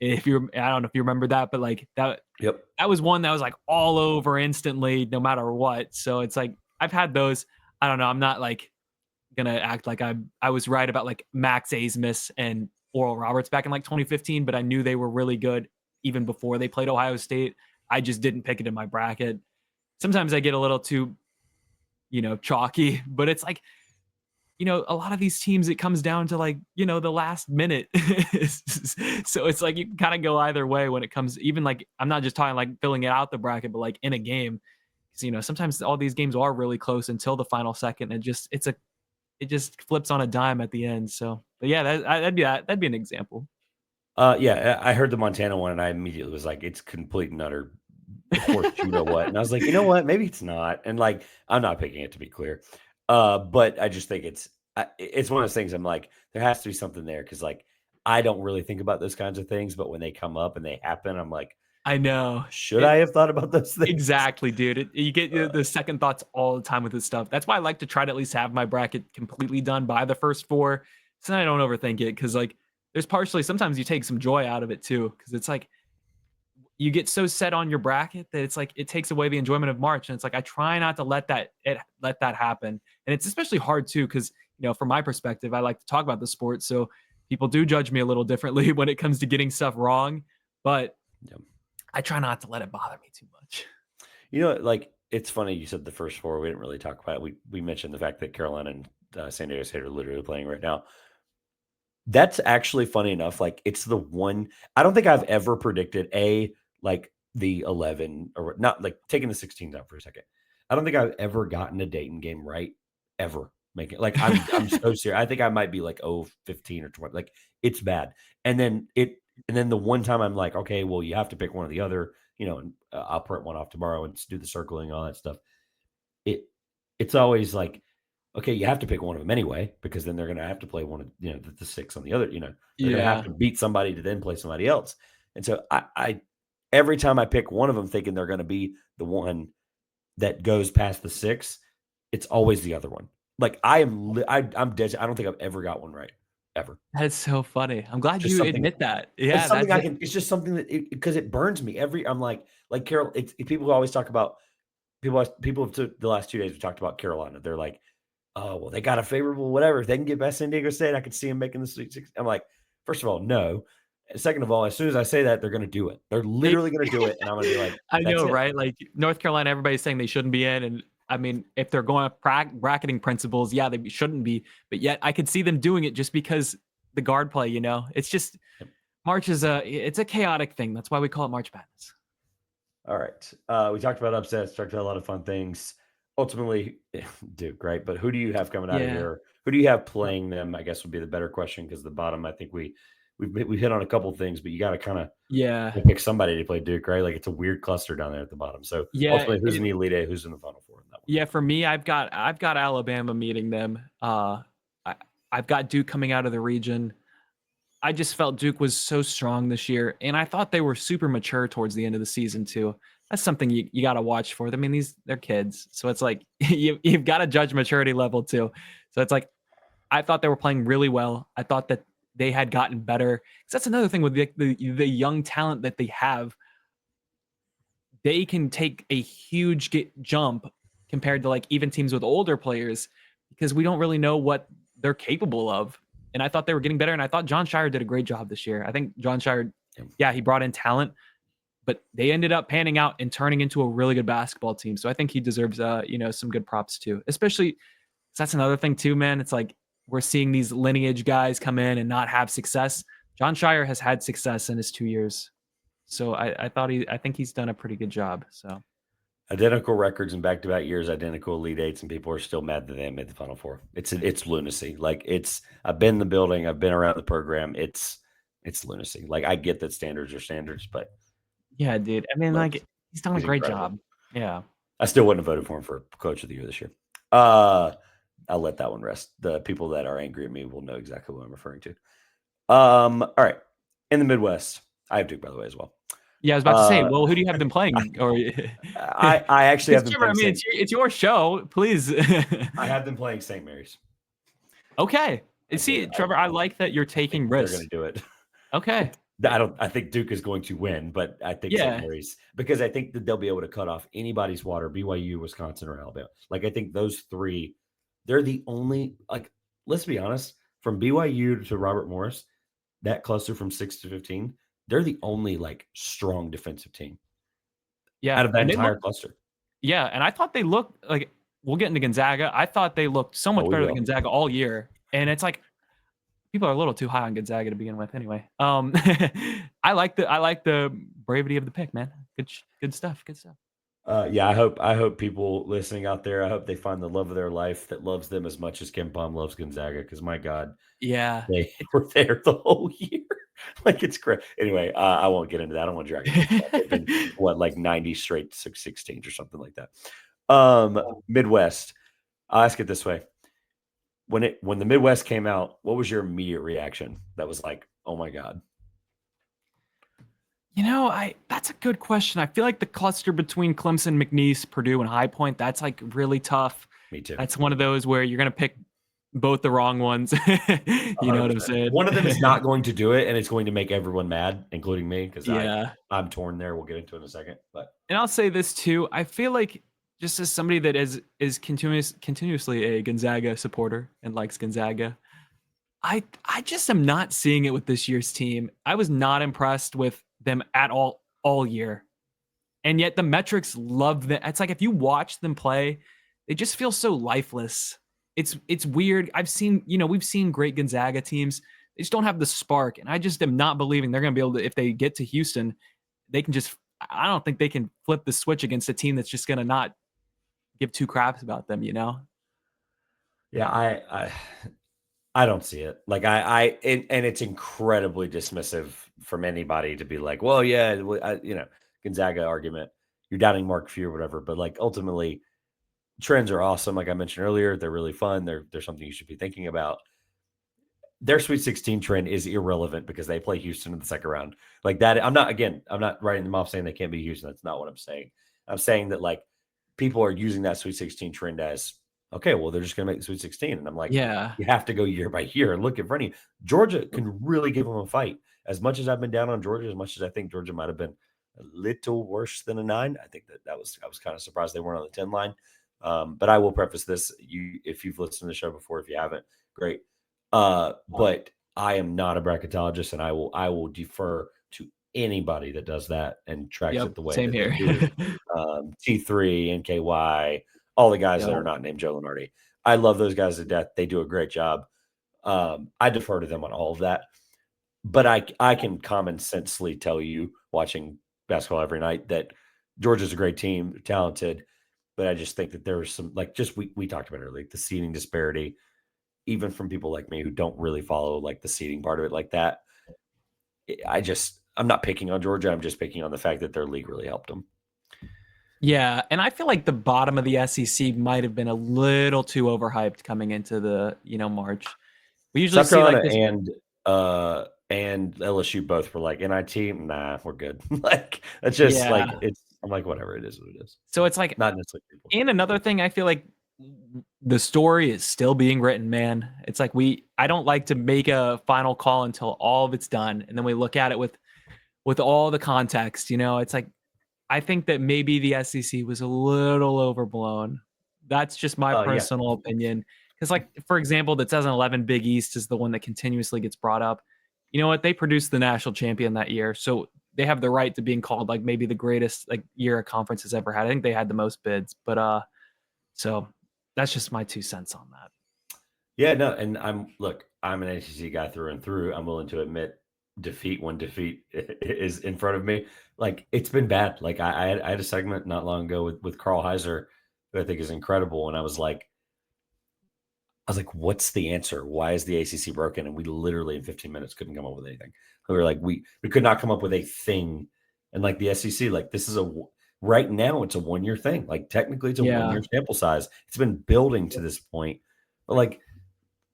Speaker 2: If you, I don't know if you remember that, but like that
Speaker 1: Yep.
Speaker 2: that was one that was like all over instantly, no matter what. So it's like I've had those. I don't know. I'm not like gonna act like I was right about like Max Asmus and Oral Roberts back in like 2015, but I knew they were really good even before they played Ohio State. I just didn't pick it in my bracket. Sometimes I get a little too, chalky, but it's like, a lot of these teams, it comes down to like, the last minute. So it's like you can kind of go either way when it comes, even like, I'm not just talking like filling it out the bracket, but like in a game. Because, sometimes all these games are really close until the final second. And it just flips on a dime at the end. So, but yeah, that'd be an example.
Speaker 1: Yeah, I heard the Montana one and I immediately was like, it's complete and utter horse you know what. And I was like, you know what? Maybe it's not. And like, I'm not picking it to be clear. But I just think it's one of those things I'm like, there has to be something there because like I don't really think about those kinds of things, but when they come up and they happen, I'm like,
Speaker 2: I know.
Speaker 1: should I have thought about those things?
Speaker 2: Exactly, dude. You get the second thoughts all the time with this stuff. That's why I like to try to at least have my bracket completely done by the first four, so I don't overthink it. Because like, there's partially sometimes you take some joy out of it too, because it's like you get so set on your bracket that it's like it takes away the enjoyment of March, and it's like I try not to let that happen, and it's especially hard too because from my perspective, I like to talk about the sport, so people do judge me a little differently when it comes to getting stuff wrong, but.
Speaker 1: Yep.
Speaker 2: I try not to let it bother me too much.
Speaker 1: Like it's funny you said the first four. We didn't really talk about it. We mentioned the fact that Carolina and San Diego State are literally playing right now. That's actually funny enough. Like it's the one I don't think I've ever predicted like the 11 or not like taking the 16 out for a second. I don't think I've ever gotten a Dayton game right ever. Making like I'm so serious. I think I might be like 15 or 20. Like it's bad. And then the one time I'm like, okay, well, you have to pick one or the other, and I'll print one off tomorrow and do the circling and all that stuff. It's always like, okay, you have to pick one of them anyway, because then they're going to have to play one of, the six on the other, they're going to have
Speaker 2: Yeah.
Speaker 1: to beat somebody to then play somebody else. And so I every time I pick one of them thinking they're going to be the one that goes past the six, it's always the other one. Like I'm dead. I don't think I've ever got one right ever.
Speaker 2: That's so funny. I'm glad
Speaker 1: Just
Speaker 2: you
Speaker 1: something
Speaker 2: admit that.
Speaker 1: It's
Speaker 2: Yeah,
Speaker 1: something I can it's just something that because it burns me I'm like Carol, people always talk about people to the last 2 days we talked about Carolina. They're like, "Oh, well, they got a favorable whatever. If they can get past San Diego State, I could see them making the Sweet 16." I'm like, first of all, no. And second of all, as soon as I say that, they're gonna do it. They're
Speaker 2: They
Speaker 1: literally gonna do it, and I'm gonna be like,
Speaker 2: I
Speaker 1: "That's
Speaker 2: know,
Speaker 1: it."
Speaker 2: right? Like North Carolina, everybody's saying they shouldn't be in, and I mean, if they're going off bracketing principles, yeah, shouldn't be. But yet, I could see them doing it just because the guard play. It's just
Speaker 1: Yep.
Speaker 2: March is it's a chaotic thing. That's why we call it March Madness.
Speaker 1: All right. We talked about upsets, talked about a lot of fun things. Ultimately, Duke, right? But who do you have coming out of
Speaker 2: Yeah.
Speaker 1: here? Who do you have playing them? I guess would be the better question because the bottom, I think we've hit on a couple things, but you got to kind of
Speaker 2: Yeah.
Speaker 1: pick somebody to play Duke, right? Like it's a weird cluster down there at the bottom. So
Speaker 2: Yeah.
Speaker 1: ultimately, who's in the Elite Eight? Who's in the Final Four in that one?
Speaker 2: Yeah, for me, I've got Alabama meeting them. I, I've got Duke coming out of the region. I just felt Duke was so strong this year, and I thought they were super mature towards the end of the season too. That's something you got to watch for. I mean, they're kids, so it's like you've got to judge maturity level too. So it's like I thought they were playing really well. I thought that they had gotten better. 'Cause that's another thing with the young talent that they have. They can take a huge jump compared to like even teams with older players because we don't really know what they're capable of. And I thought they were getting better. And I thought John Shire did a great job this year. I think John Shire, yeah, he brought in talent, but they ended up panning out and turning into a really good basketball team. So I think he deserves, some good props too. Especially, that's another thing too, man. It's like we're seeing these lineage guys come in and not have success. John Shire has had success in his 2 years. So I think he's done a pretty good job. So
Speaker 1: Identical records in back-to-back years, identical Elite Eights, and people are still mad that they made the Final Four. It's lunacy. Like I've been in the building, I've been around the program. It's lunacy. Like I get that standards are standards, but
Speaker 2: yeah, dude. I mean, like he's done a
Speaker 1: he's
Speaker 2: great
Speaker 1: incredible.
Speaker 2: job. Yeah.
Speaker 1: I still wouldn't have voted for him for Coach of the Year this year. I'll let that one rest. The people that are angry at me will know exactly what I'm referring to. All right. In the Midwest, I have Duke, by the way, as well.
Speaker 2: Yeah, I was about to say, well, who do you have them playing? Or
Speaker 1: I actually have them
Speaker 2: Trevor, I
Speaker 1: playing
Speaker 2: mean, it's your show. Please.
Speaker 1: I have them playing St. Mary's.
Speaker 2: Okay.
Speaker 1: I
Speaker 2: See,
Speaker 1: do.
Speaker 2: Trevor, I like that you're
Speaker 1: I think
Speaker 2: taking
Speaker 1: they're going
Speaker 2: risks.
Speaker 1: to do it.
Speaker 2: Okay.
Speaker 1: I think Duke is going to win, but I think St.
Speaker 2: Yeah.
Speaker 1: Mary's, because I think that they'll be able to cut off anybody's water, BYU, Wisconsin, or Alabama. Like, I think those three, they're the only, like, let's be honest, from BYU to Robert Morris, that cluster from 6 to 15, they're the only like strong defensive team
Speaker 2: Yeah.
Speaker 1: out of that
Speaker 2: And they
Speaker 1: entire
Speaker 2: look,
Speaker 1: cluster.
Speaker 2: yeah. And I thought they looked like, we'll get into Gonzaga. I thought they looked so much
Speaker 1: Oh, we
Speaker 2: better than
Speaker 1: will.
Speaker 2: Gonzaga all year. And it's like, people are a little too high on Gonzaga to begin with. Anyway, I like the bravery of the pick, man. Good stuff. Good stuff.
Speaker 1: Yeah, I hope people listening out there, I hope they find the love of their life that loves them as much as Ken Palm loves Gonzaga. Because my God,
Speaker 2: Yeah.
Speaker 1: they were there the whole year. Like, it's great. Anyway, I won't get into that. I don't want to drag it. They've been what, like 90 straight 6-16s or something like that. Midwest. I'll ask it this way: when the Midwest came out, what was your immediate reaction? That was like, oh my God.
Speaker 2: That's a good question. I feel like the cluster between Clemson, McNeese, Purdue, and High Point, that's like really tough.
Speaker 1: Me too.
Speaker 2: That's one of those where you're gonna pick both the wrong ones. You know what I'm
Speaker 1: 100%.
Speaker 2: saying?
Speaker 1: One of them is not going to do it, and it's going to make everyone mad, including me, because
Speaker 2: Yeah.
Speaker 1: I'm torn there. We'll get into it in a second. But
Speaker 2: And I'll say this too. I feel like just as somebody that is continuously a Gonzaga supporter and likes Gonzaga, I just am not seeing it with this year's team. I was not impressed with them at all year. And yet the metrics love them. It's like if you watch them play, they just feel so lifeless. It's weird. We've seen great Gonzaga teams. They just don't have the spark. And I just am not believing they're gonna be able to, if they get to Houston, they can just I don't think they can flip the switch against a team that's just gonna not give two craps about them,
Speaker 1: yeah, I don't see it. Like, and it's incredibly dismissive from anybody to be like, well, yeah, Gonzaga argument. You're doubting Mark Few or whatever, but like ultimately, trends are awesome. Like I mentioned earlier, they're really fun. They're something you should be thinking about. Their Sweet 16 trend is irrelevant because they play Houston in the second round. Like that, I'm not writing them off saying they can't be Houston. That's not what I'm saying. I'm saying that like people are using that Sweet 16 trend as okay, well, they're just going to make the Sweet 16. And I'm like,
Speaker 2: Yeah.
Speaker 1: you have to go year by year and look in front of you. Georgia can really give them a fight. As much as I've been down on Georgia, as much as I think Georgia might have been a little worse than a 9, I think I was kind of surprised they weren't on the 10 line. But I will preface this: if you've listened to the show before, if you haven't, great. But I am not a bracketologist, and I will defer to anybody that does that and tracks it the way
Speaker 2: Same
Speaker 1: that
Speaker 2: here.
Speaker 1: they do. T3, NKY, all the guys that
Speaker 2: Yep.
Speaker 1: are not named Joe Lenardi. I love those guys to death. They do a great job. I defer to them on all of that. But I can common sensely tell you, watching basketball every night, that Georgia's a great team, they're talented. But I just think that there was some, like, just we talked about earlier, the seeding disparity, even from people like me who don't really follow like the seeding part of it like that. I'm not picking on Georgia. I'm just picking on the fact that their league really helped them.
Speaker 2: Yeah, and I feel like the bottom of the SEC might have been a little too overhyped coming into the March. We usually
Speaker 1: South
Speaker 2: see like
Speaker 1: Carolina
Speaker 2: this.
Speaker 1: and LSU both were like NIT. Nah, we're good. Like it's just
Speaker 2: Yeah.
Speaker 1: like I'm like whatever, it is what it is.
Speaker 2: So it's like,
Speaker 1: Not necessarily people.
Speaker 2: and another thing, I feel like the story is still being written, man. It's like I don't like to make a final call until all of it's done, and then we look at it with all the context. It's like I think that maybe the SEC was a little overblown. That's just my
Speaker 1: Yeah.
Speaker 2: personal opinion. Because, like, for example, the 2011 Big East is the one that continuously gets brought up. You know what? They produced the national champion that year, so they have the right to being called like maybe the greatest like year a conference has ever had. I think they had the most bids, but so that's just my 2 cents on that.
Speaker 1: Yeah, no, and I'm an ACC guy through and through. I'm willing to admit defeat when defeat is in front of me. Like it's been bad. Like I had a segment not long ago with Carl Heiser, who I think is incredible, and I was like, what's the answer? Why is the ACC broken? And we literally in 15 minutes couldn't come up with anything. We were like, we could not come up with a thing. And like the SEC, like this is right now it's a 1-year thing. Like technically it's a 1-year sample size. It's been building to this point. But like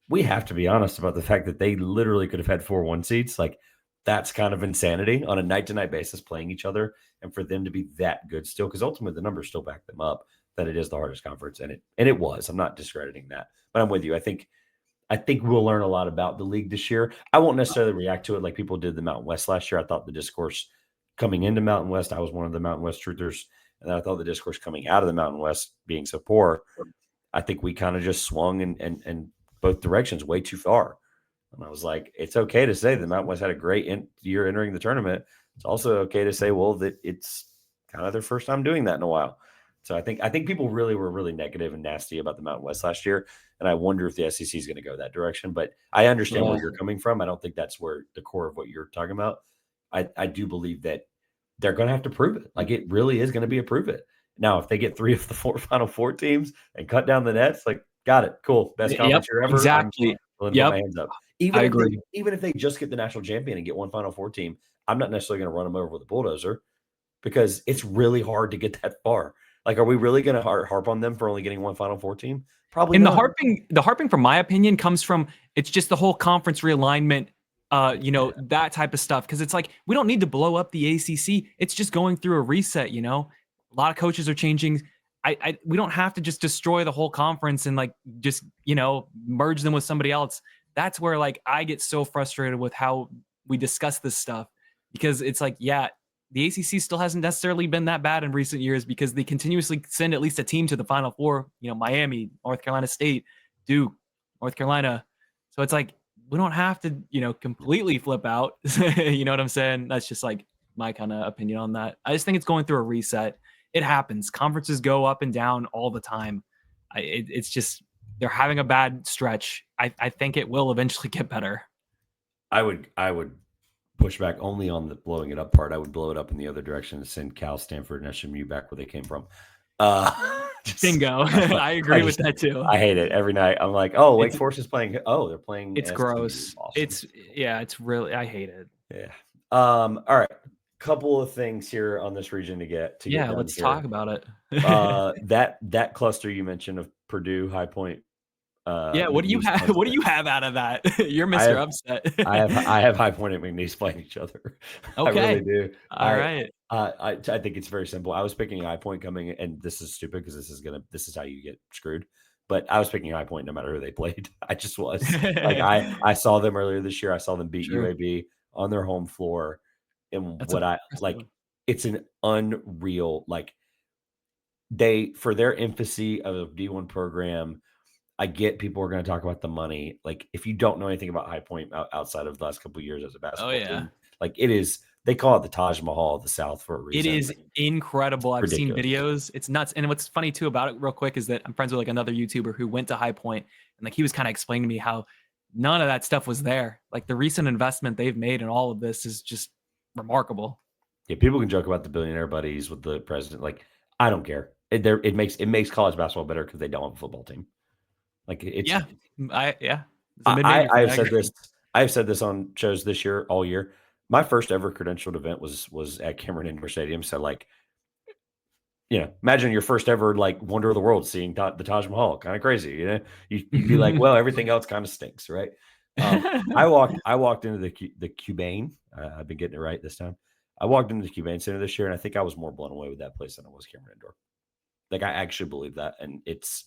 Speaker 1: we have to be honest about the fact that they literally could have had 4 1 seats. Like That's kind of insanity on a night-to-night basis playing each other, and for them to be that good still, because ultimately the numbers still back them up that it is the hardest conference, and it was. I'm not discrediting that, but I'm with you. I think we'll learn a lot about the league this year. I won't necessarily react to it like people did the Mountain West last year. I thought the discourse coming into Mountain West, I was one of the Mountain West truthers, and I thought the discourse coming out of the Mountain West being so poor, I think we kind of just swung in both directions way too far. And I was like, it's okay to say the Mountain West had a great year entering the tournament. It's also okay to say, well, that it's kind of their first time doing that in a while. So I think people really were really negative and nasty about the Mountain West last year, and I wonder if the SEC is going to go that direction. But I understand where you're coming from. I don't think that's where the core of what you're talking about. I do believe that they're going to have to prove it. Like it really is going to be a prove it. Now, if they get 3 of the 4 Final Four teams and cut down the nets, like got it, cool, best conference year ever.
Speaker 2: Exactly.
Speaker 1: I'm willing to put my hands up.
Speaker 2: I agree.
Speaker 1: Even if they just get the national champion and get 1 Final Four team, I'm not necessarily going to run them over with a bulldozer because it's really hard to get that far. Like, are we really going to harp on them for only getting 1 Final Four team? Probably
Speaker 2: and
Speaker 1: not.
Speaker 2: The harping, from my opinion, comes from it's just the whole conference realignment, that type of stuff. Because it's like we don't need to blow up the ACC. It's just going through a reset. A lot of coaches are changing. We don't have to just destroy the whole conference and like just merge them with somebody else. That's where like I get so frustrated with how we discuss this stuff, because it's like, yeah, the ACC still hasn't necessarily been that bad in recent years because they continuously send at least a team to the Final Four. Miami, North Carolina State, Duke, North Carolina. So it's like we don't have to completely flip out. You know what I'm saying? That's just like my kind of opinion on that. I just think it's going through a reset. It happens. Conferences go up and down all the time. It's just they're having a bad stretch. I think it will eventually get better.
Speaker 1: I would push back only on the blowing it up part. I would blow it up in the other direction and send Cal, Stanford, and SMU back where they came from.
Speaker 2: Bingo. I agree with that too.
Speaker 1: I hate it every night. I'm like, oh, Wake Forest is playing. Oh, they're playing.
Speaker 2: It's
Speaker 1: SMU.
Speaker 2: gross.
Speaker 1: Awesome.
Speaker 2: It's really, I hate it.
Speaker 1: Yeah. All right. Couple of things here on this region to get done
Speaker 2: let's
Speaker 1: here.
Speaker 2: talk about it.
Speaker 1: That cluster you mentioned of Purdue, High Point.
Speaker 2: What do you have? What do you have out of that? You're Mr. Upset.
Speaker 1: I have High Point and McNeese playing each other.
Speaker 2: Okay.
Speaker 1: I really do.
Speaker 2: All right.
Speaker 1: I think it's very simple. I was picking High Point coming, and this is stupid because this is how you get screwed. But I was picking High Point no matter who they played. I just was like I saw them earlier this year. I saw them beat UAB on their home floor. And it's an unreal, like for their infancy of a D1 program. I get people are going to talk about the money. Like if you don't know anything about High Point outside of the last couple of years as a basketball team, like it is, they call it the Taj Mahal of the South for a reason.
Speaker 2: It is incredible. I've seen videos. It's nuts. And what's funny too about it real quick is that I'm friends with like another YouTuber who went to High Point, and like he was kind of explaining to me how none of that stuff was there. Like the recent investment they've made in all of this is just remarkable.
Speaker 1: Yeah, people can joke about the billionaire buddies with the president. Like, I don't care. It makes college basketball better because they don't have a football team. Like it's
Speaker 2: I
Speaker 1: have said this. I have said this on shows this year, all year. My first ever credentialed event was at Cameron Indoor Stadium. So like, imagine your first ever like wonder of the world, seeing the Taj Mahal. Kind of crazy, You'd be like, well, everything else kind of stinks, right? I walked into the Cubane. I've been getting it right this time. I walked into the Cubane Center this year, and I think I was more blown away with that place than I was Cameron Indoor. Like I actually believe that, and it's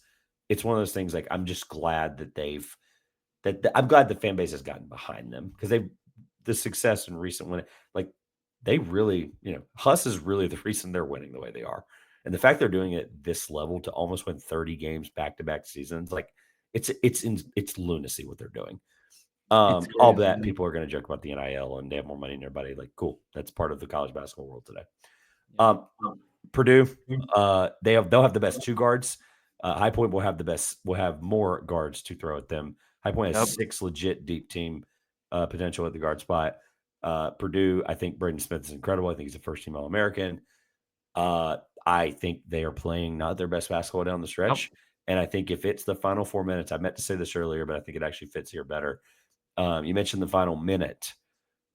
Speaker 1: one of those things. Like I'm just glad that I'm glad the fan base has gotten behind them because the success in recent win, like they really, Huss is really the reason they're winning the way they are, and the fact they're doing it at this level to almost win 30 games back-to-back seasons, like it's lunacy what they're doing. All that people are going to joke about the NIL and they have more money than everybody. Like, cool, that's part of the college basketball world today. Purdue, they'll have the best two guards. High Point will have more guards to throw at them. High Point has 6 legit deep team potential at the guard spot. Purdue, I think Braden Smith is incredible. I think he's a first team All-American. I think they are playing not their best basketball down the stretch. And I think if it's the final 4 minutes, I meant to say this earlier, but I think it actually fits here better. You mentioned the final minute.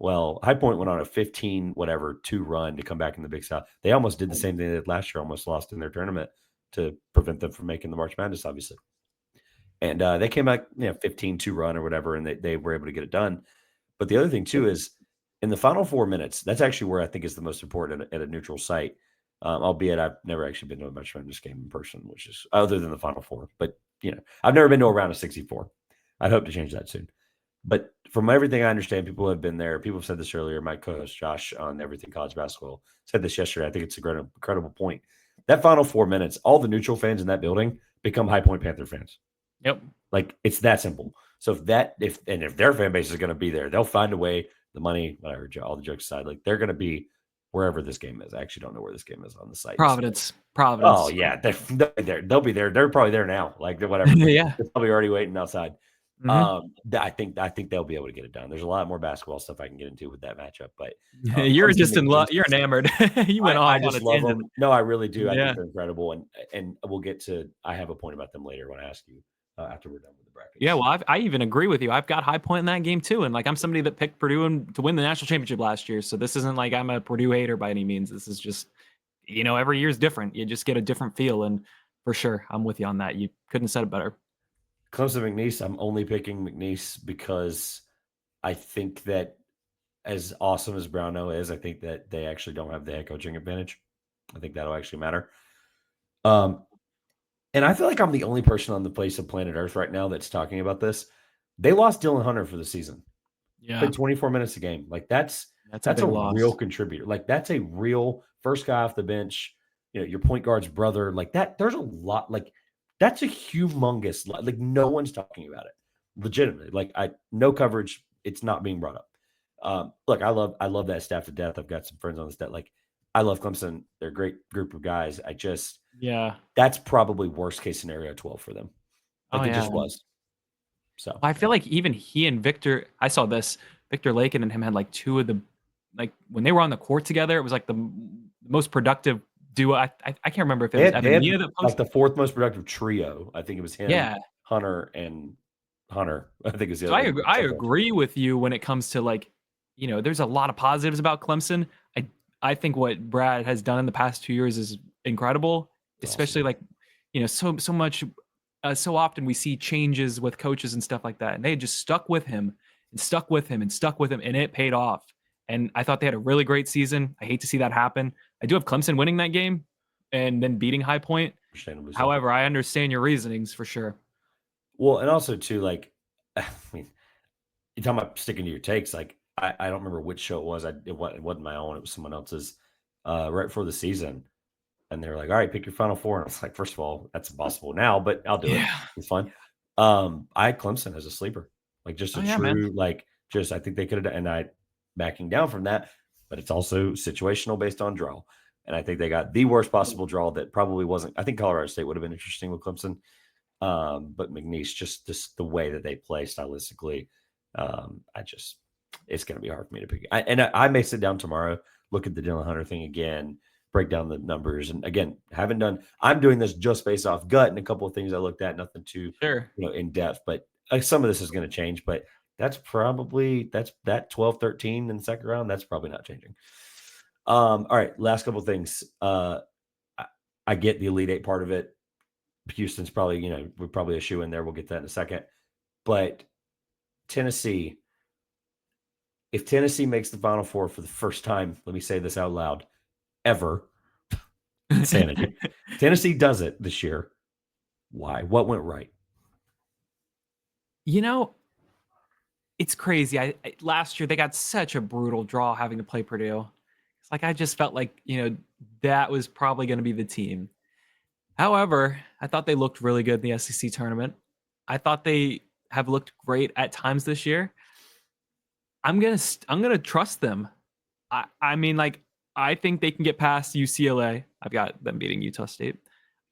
Speaker 1: Well, High Point went on a 15 2 run to come back in the Big South. They almost did the same thing they did last year, almost lost in their tournament to prevent them from making the March Madness, obviously. And they came back, 15-2 run or whatever, and they were able to get it done. But the other thing too is in the final 4 minutes, that's actually where I think is the most important at a neutral site. Albeit I've never actually been to a March Madness game in person, which is other than the final 4. But I've never been to a round of 64. I'd hope to change that soon. But from everything I understand, people who have been there. People have said this earlier. My co-host Josh on Everything College Basketball said this yesterday. I think it's a great, incredible point. That final 4 minutes, all the neutral fans in that building become High Point Panther fans.
Speaker 2: Yep.
Speaker 1: Like it's that simple. So if their fan base is going to be there, they'll find a way. The money, whatever, all the jokes aside, like they're going to be wherever this game is. I actually don't know where this game is on the site.
Speaker 2: Providence.
Speaker 1: Oh yeah, they'll be there. They'll be there. They're probably there now. Like whatever.
Speaker 2: Yeah.
Speaker 1: They're probably already waiting outside.
Speaker 2: Mm-hmm.
Speaker 1: I think they'll be able to get it done. There's a lot more basketball stuff I can get into with that matchup, but
Speaker 2: you're just in love. You're enamored. You went off.
Speaker 1: I just love them. No, I really do. I
Speaker 2: Yeah.
Speaker 1: think they're incredible, and we'll get to. I have a point about them later when I ask you after we're done with the brackets.
Speaker 2: Yeah, well, I even agree with you. I've got High Point in that game too, and like I'm somebody that picked Purdue to win the national championship last year. So this isn't like I'm a Purdue hater by any means. This is just every year's different. You just get a different feel, and for sure, I'm with you on that. You couldn't have said it better.
Speaker 1: Clemson McNeese, I'm only picking McNeese because I think that as awesome as Brownell is, I think that they actually don't have the head coaching advantage. I think that'll actually matter. And I feel like I'm the only person on the face of planet Earth right now that's talking about this. They lost Dylan Hunter for the season.
Speaker 2: Yeah.
Speaker 1: Played 24 minutes a game. Like that's a real contributor. Like that's a real first guy off the bench, your point guard's brother. Like that, there's a lot, like that's a humongous, like no one's talking about it. Legitimately. Like no coverage, it's not being brought up. Look, I love that staff to death. I've got some friends on the staff. Like I love Clemson. They're a great group of guys. That's probably worst case scenario 12 for them. Like it just was. So
Speaker 2: I feel like even he and Victor, I saw this, Victor Lakin and him had like two of the, like when they were on the court together, it was like the most productive duo. I can't remember if it was Evan Mia that
Speaker 1: like the fourth most productive trio. I think it was him,
Speaker 2: yeah.
Speaker 1: Hunter. I think it's the
Speaker 2: So
Speaker 1: other.
Speaker 2: I agree with you when it comes to like, there's a lot of positives about Clemson. I think what Brad has done in the past 2 years is incredible, especially like, so much. So often we see changes with coaches and stuff like that, and they just stuck with him and stuck with him and stuck with him, and it paid off. And I thought they had a really great season. I hate to see that happen. I do have Clemson winning that game and then beating High Point. However, I understand your reasonings for sure.
Speaker 1: Well, and also too, like, I mean, you're talking about sticking to your takes. Like, I don't remember which show it was. It wasn't my own. It was someone else's right before the season. And they were like, all right, pick your final four. And I was like, first of all, that's impossible now, but I'll do it. It's fun. I had Clemson as a sleeper, like just a true, like, just I think they could have, and I backing down from that, but it's also situational based on draw. And I think they got the worst possible draw that probably wasn't. I think Colorado State would have been interesting with Clemson. But McNeese, just the way that they play stylistically, it's going to be hard for me to pick. I may sit down tomorrow, look at the Dylan Hunter thing again, break down the numbers. And again, I'm doing this just based off gut and a couple of things I looked at, nothing too, in depth, but some of this is going to change, but that's that 12-13 in the second round. That's probably not changing. All right. Last couple of things. I get the Elite Eight part of it. Houston's probably, we're probably a shoe in there. We'll get that in a second, but Tennessee, if Tennessee makes the Final Four for the first time, let me say this out loud, ever, insanity. Tennessee does it this year. Why? What went right?
Speaker 2: It's crazy. Last year they got such a brutal draw having to play Purdue. It's like I just felt like that was probably going to be the team. However, I thought they looked really good in the SEC tournament. I thought they have looked great at times this year. I'm gonna trust them. I mean, like, I think they can get past UCLA. I've got them beating Utah State.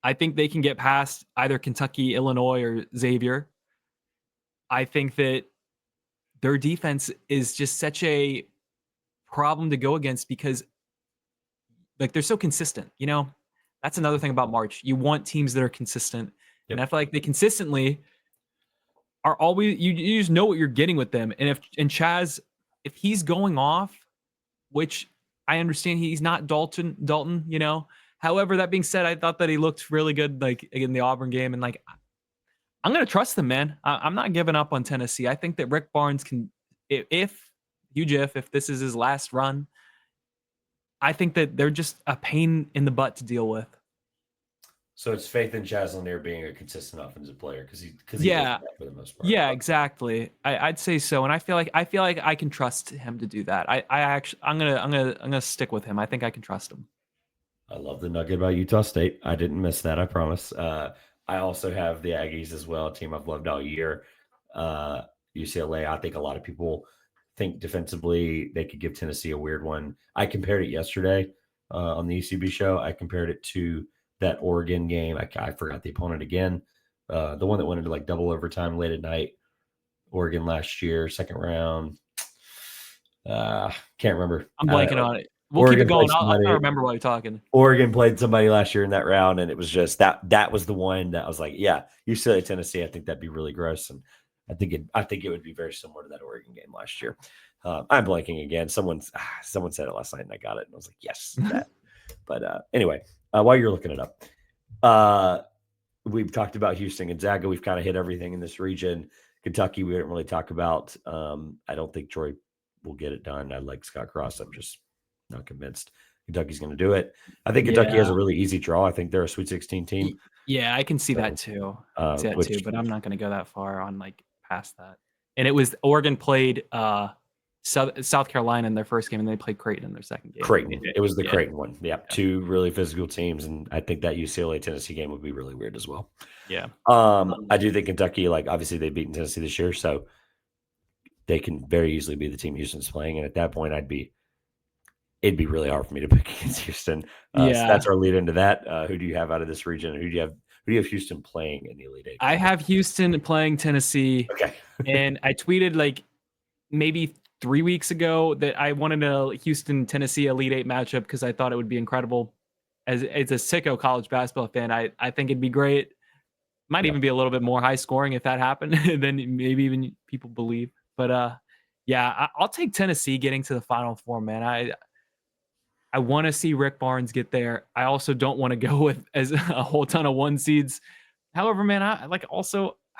Speaker 2: I think they can get past either Kentucky, Illinois, or Xavier. I think that their defense is just such a problem to go against because, like, they're so consistent. That's another thing about March. You want teams that are consistent, and I feel like they consistently are always. You just know what you're getting with them. And if Chaz, if he's going off, which I understand he's not Dalton. However, that being said, I thought that he looked really good, like in the Auburn game, and like I'm gonna trust them, man. I'm not giving up on Tennessee. I think that Rick Barnes can, if huge if this is his last run. I think that they're just a pain in the butt to deal with.
Speaker 1: So it's faith in Chaz Lanier being a consistent offensive player because he is
Speaker 2: Yeah.
Speaker 1: that for the most part.
Speaker 2: Yeah, exactly. I'd say so, and I feel like I can trust him to do that. I'm gonna stick with him. I think I can trust him.
Speaker 1: I love the nugget about Utah State. I didn't miss that, I promise. I also have the Aggies as well, a team I've loved all year. UCLA, I think a lot of people think defensively they could give Tennessee a weird one. I compared it yesterday on the ECB show. I compared it to that Oregon game. I forgot the opponent again. The one that went into like double overtime late at night. Oregon last year, second round. Can't remember.
Speaker 2: I'm blanking on it. We'll
Speaker 1: Oregon
Speaker 2: keep it going.
Speaker 1: played
Speaker 2: I'll
Speaker 1: somebody-
Speaker 2: remember while you're talking.
Speaker 1: Oregon played somebody last year in that round, and it was just that was the one that I was like, yeah, UCLA Tennessee. I think that'd be really gross, and I think it would be very similar to that Oregon game last year. I'm blanking again. Someone said it last night, and I got it, and I was like, yes, that. But anyway, while you're looking it up, we've talked about Houston, Gonzaga. We've kind of hit everything in this region. Kentucky, we didn't really talk about. I don't think Troy will get it done. I like Scott Cross. I'm just not convinced Kentucky's going to do it. I think Kentucky has a really easy draw. I think they're a Sweet 16 team.
Speaker 2: Yeah, I can see that too. But I'm not going to go that far on like past that. And it was Oregon played South Carolina in their first game, and they played Creighton in their second game.
Speaker 1: Creighton. It was the Creighton one. Yeah, two really physical teams, and I think that UCLA Tennessee game would be really weird as well.
Speaker 2: Yeah.
Speaker 1: I do think Kentucky, like obviously they've beaten Tennessee this year, so they can very easily be the team Houston's playing, and at that point, it'd be really hard for me to pick against Houston. So that's our lead into that. Who do you have out of this region? Who do you have Houston playing in the Elite Eight?
Speaker 2: I have Houston playing Tennessee.
Speaker 1: Okay.
Speaker 2: And I tweeted like maybe 3 weeks ago that I wanted a Houston Tennessee Elite Eight matchup because I thought it would be incredible. As a sicko college basketball fan, I think it'd be great. Might even be a little bit more high scoring if that happened than maybe even people believe. But I'll take Tennessee getting to the Final Four, man. I want to see Rick Barnes get there. I also don't want to go with as a whole ton of one seeds. However, man, I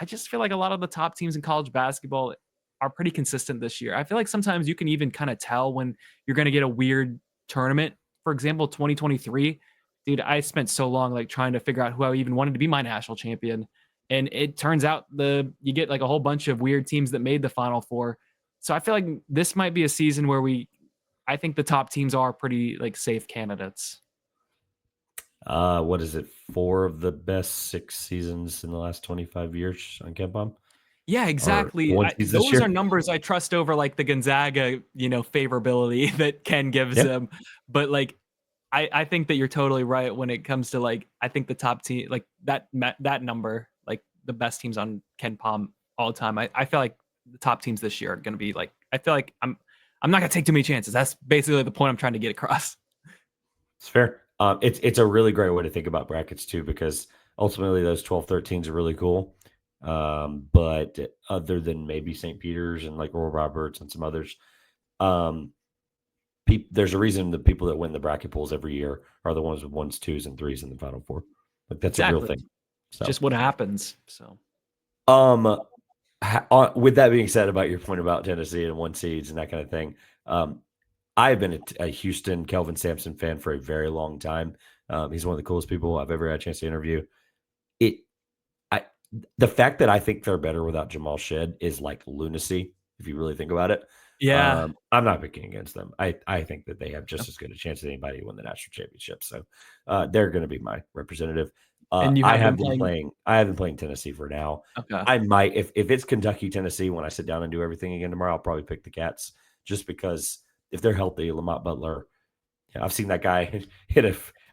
Speaker 2: just feel like a lot of the top teams in college basketball are pretty consistent this year. I feel like sometimes you can even kind of tell when you're going to get a weird tournament. For example, 2023, dude, I spent so long like trying to figure out who I even wanted to be my national champion. And it turns out you get like a whole bunch of weird teams that made the Final Four. So I feel like this might be a season where I think the top teams are pretty like safe candidates.
Speaker 1: What is it? 4 of the best 6 seasons in the last 25 years on KenPom?
Speaker 2: Yeah, exactly. Those are numbers I trust over like the Gonzaga, favorability that Ken gives them. But like, I think that you're totally right when it comes to like, I think the top team, like that number, like the best teams on KenPom all the time. I feel like the top teams this year are going to be like, I feel like I'm not going to take too many chances. That's basically the point I'm trying to get across.
Speaker 1: It's fair. It's a really great way to think about brackets too, because ultimately those 12-13s are really cool. But other than maybe St. Peter's and like Oral Roberts and some others, there's a reason the people that win the bracket pools every year are the ones with 1s, 2s, and 3s in the Final Four. Like that's a real thing.
Speaker 2: So. Just what happens. So,
Speaker 1: with that being said, about your point about Tennessee and 1 seeds and that kind of thing, I've been a Houston Kelvin Sampson fan for a very long time. He's one of the coolest people I've ever had a chance to interview. The fact that I think they're better without Jamal Shead is like lunacy, if you really think about it.
Speaker 2: Yeah.
Speaker 1: I'm not picking against them. I think that they have just as good a chance as anybody to win the national championship. So they're going to be my representative.
Speaker 2: And
Speaker 1: I have been playing Tennessee for now.
Speaker 2: Okay.
Speaker 1: I might, if it's Kentucky, Tennessee, when I sit down and do everything again tomorrow, I'll probably pick the Cats just because if they're healthy, Lamont Butler, I've seen that guy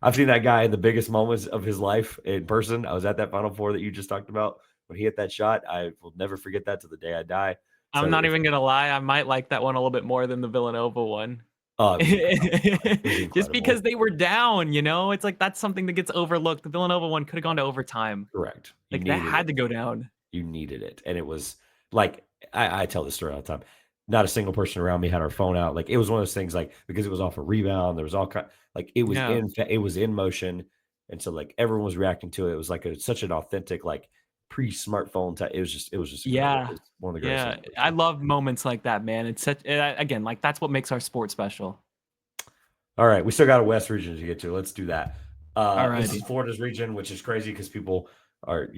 Speaker 1: I've seen that guy in the biggest moments of his life in person. I was at that Final Four that you just talked about when he hit that shot. I will never forget that to the day I die.
Speaker 2: I'm not even going to lie. I might like that one a little bit more than the Villanova one.
Speaker 1: Oh,
Speaker 2: just because they were down, it's like that's something that gets overlooked. The Villanova one could have gone to overtime.
Speaker 1: Correct.
Speaker 2: Like that had to go down.
Speaker 1: You needed it. And it was like, I tell this story all the time. Not a single person around me had our phone out. Like it was one of those things, like because it was off a rebound, there was all kind, like it was in motion, and so like everyone was reacting to it. It was like such an authentic like pre-smartphone time. It was just incredible.
Speaker 2: Yeah.
Speaker 1: It's one of the greatest
Speaker 2: Yeah.
Speaker 1: things I've ever
Speaker 2: I
Speaker 1: seen.
Speaker 2: love moments like that, man. It's such, again, like that's what makes our sport special.
Speaker 1: All right, we still got a West region to get to. Let's do that. This is
Speaker 2: Alrighty.
Speaker 1: Florida's region, which is crazy because people are,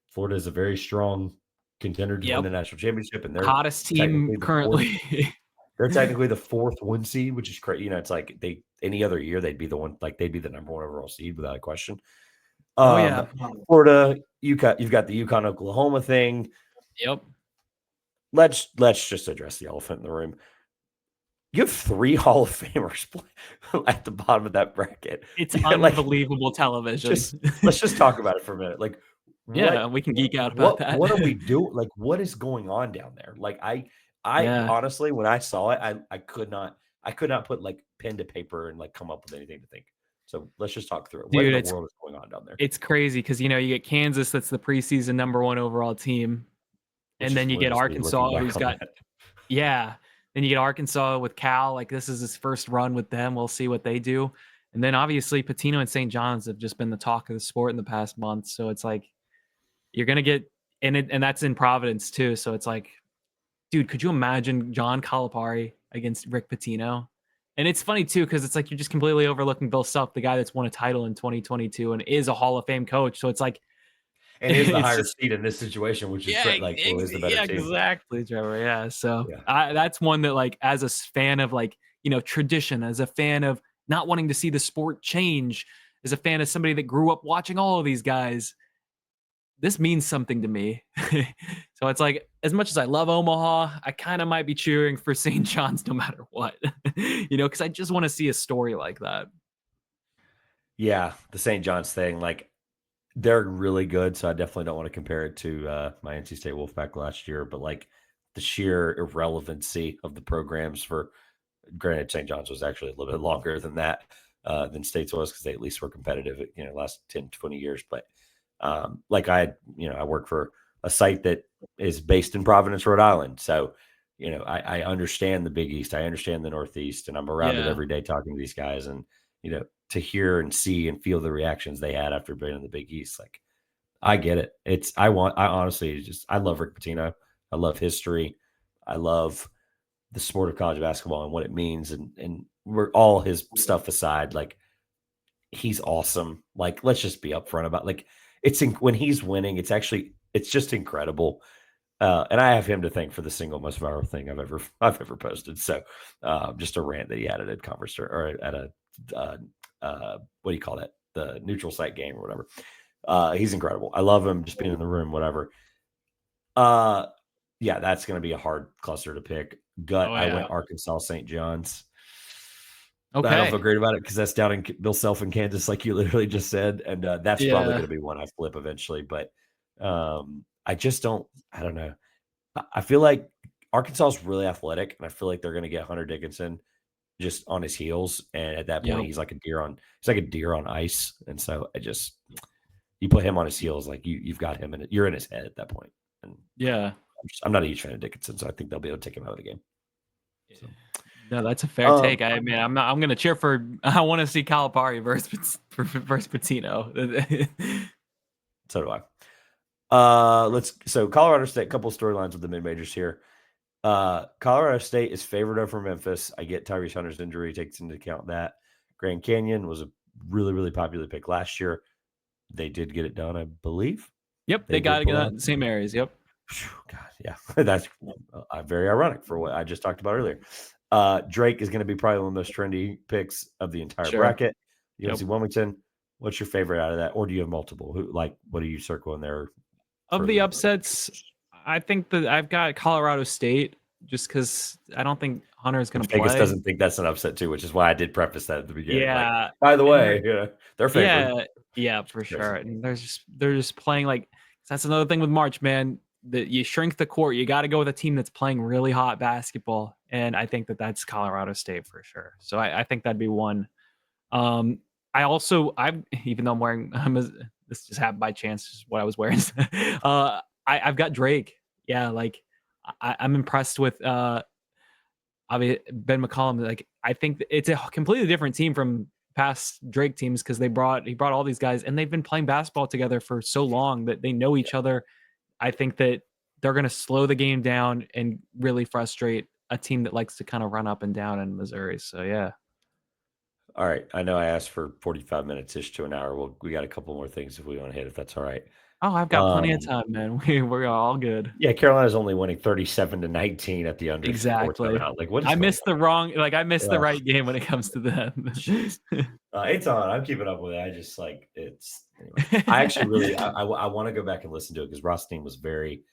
Speaker 1: Florida is a very strong contender to win
Speaker 2: Yep.
Speaker 1: the national championship, and
Speaker 2: Hottest team
Speaker 1: technically the fourth.
Speaker 2: currently.
Speaker 1: They're technically the fourth one seed, which is crazy. It's like any other year they'd be the one, like they'd be the number one overall seed without a question.
Speaker 2: Oh yeah.
Speaker 1: Florida, you've got the UConn Oklahoma thing.
Speaker 2: Yep.
Speaker 1: Let's just address the elephant in the room. You have 3 Hall of Famers at the bottom of that bracket.
Speaker 2: It's
Speaker 1: Yeah,
Speaker 2: unbelievable television.
Speaker 1: Let's just talk about it for a minute. Like,
Speaker 2: Yeah, we can geek out about that.
Speaker 1: What are we doing? Like, what is going on down there? Like, I
Speaker 2: Yeah.
Speaker 1: honestly, when I saw it, I could not put like pen to paper and like come up with anything to think. So let's just talk through it. What in
Speaker 2: Dude,
Speaker 1: the world is going on down there?
Speaker 2: it's crazy because you get Kansas, that's the preseason #1 overall team,
Speaker 1: Which
Speaker 2: and then
Speaker 1: is
Speaker 2: you get
Speaker 1: just me looking
Speaker 2: Arkansas,
Speaker 1: back
Speaker 2: who's
Speaker 1: on
Speaker 2: got
Speaker 1: that.
Speaker 2: yeah. Then you get Arkansas with Cal. Like this is his first run with them. We'll see what they do. And then obviously Patino and St. John's have just been the talk of the sport in the past month. So it's like you're gonna get and that's in Providence too. So it's like, dude, could you imagine John Calipari against Rick Pitino? And it's funny too, because it's like you're just completely overlooking Bill Self, the guy that's won a title in 2022 and is a Hall of Fame coach. So it's like
Speaker 1: And is the
Speaker 2: it's
Speaker 1: higher
Speaker 2: just
Speaker 1: seed in this situation, which is like, well, is the better
Speaker 2: yeah,
Speaker 1: team.
Speaker 2: exactly, Trevor. Yeah. So
Speaker 1: Yeah.
Speaker 2: that's one that like as a fan of like, tradition, as a fan of not wanting to see the sport change, as a fan of somebody that grew up watching all of these guys, this means something to me. So it's like, as much as I love Omaha, I kind of might be cheering for St. John's no matter what, because I just want to see a story like that.
Speaker 1: Yeah, the St. John's thing, like they're really good, so I definitely don't want to compare it to my NC State Wolfpack last year, but like the sheer irrelevancy of the programs for granted St. John's was actually a little bit longer than that than State's was because they at least were competitive, last 10, 20 years. But like I work for a site that is based in Providence, Rhode Island. So, I understand the Big East. I understand the Northeast, and I'm around it
Speaker 2: Yeah.
Speaker 1: every day talking to these guys. And, to hear and see and feel the reactions they had after being in the Big East, like I get it. I honestly I love Rick Pitino. I love history. I love the sport of college basketball and what it means. And we're all his stuff aside, like he's awesome. Like, let's just be upfront about like when he's winning, it's just incredible. And I have him to thank for the single most viral thing I've ever posted. So just a rant that he had at a conference or at a what do you call that? The neutral site game or whatever. He's incredible. I love him just being in the room, whatever. Yeah, that's going to be a hard cluster to pick. Gut,
Speaker 2: Oh,
Speaker 1: I
Speaker 2: yeah.
Speaker 1: went Arkansas St. John's.
Speaker 2: Okay.
Speaker 1: I don't feel great about it because that's down in Bill Self in Kansas, like you literally just said, and that's probably going to be one I flip eventually. But I just don't. I don't know. I feel like Arkansas is really athletic, and I feel like they're going to get Hunter Dickinson just on his heels, and at that point,
Speaker 2: Yep.
Speaker 1: he's like a deer on ice, and so you put him on his heels, like you've got him you're in his head at that point. And
Speaker 2: Yeah.
Speaker 1: I'm not a huge fan of Dickinson, so I think they'll be able to take him out of the game. So.
Speaker 2: No, that's a fair take. I mean, I'm going to cheer for. I want to see Calipari versus Patino.
Speaker 1: So do I. So Colorado State, couple of storylines with the mid majors here. Colorado State is favored over Memphis. I get Tyrese Hunter's injury takes into account that. Grand Canyon was a really, really popular pick last year. They did get it done, I believe.
Speaker 2: Yep, they got to get in the same areas. Yep.
Speaker 1: God, yeah, that's very ironic for what I just talked about earlier. Drake is going to be probably one of the most trendy picks of the entire bracket. UNC Wilmington. What's your favorite out of that, or do you have multiple? What are you circling there?
Speaker 2: Of the upsets, I think that I've got Colorado State just because I don't think Hunter is going to play.
Speaker 1: Vegas doesn't think that's an upset too, which is why I did preface that at the beginning.
Speaker 2: Yeah.
Speaker 1: Like, by the way, they're favored.
Speaker 2: Yeah, for sure. And they're just playing like that's another thing with March, man. That you shrink the court. You got to go with a team that's playing really hot basketball, and I think that's Colorado State for sure. So I think that'd be one. I even though I'm wearing this just happened by chance, just what I was wearing. I've got Drake. Yeah, like I'm impressed with Ben McCollum. Like I think it's a completely different team from past Drake teams because he brought all these guys, and they've been playing basketball together for so long that they know each other. I think that they're going to slow the game down and really frustrate a team that likes to kind of run up and down in Missouri. So yeah.
Speaker 1: All right. I know I asked for 45 minutes ish to an hour. Well, we got a couple more things if we want to hit, if that's all right.
Speaker 2: Oh, I've got plenty of time, man. We're all good.
Speaker 1: Yeah, Carolina's only winning 37-19 at the under 4
Speaker 2: Exactly.
Speaker 1: timeout. Like, what is
Speaker 2: I
Speaker 1: going
Speaker 2: missed the wrong, like I missed the
Speaker 1: Ugh.
Speaker 2: right game when it comes to them.
Speaker 1: Jeez. It's on. I'm keeping up with it. I just like it's. Anyway. I actually really I want to go back and listen to it because Rothstein was very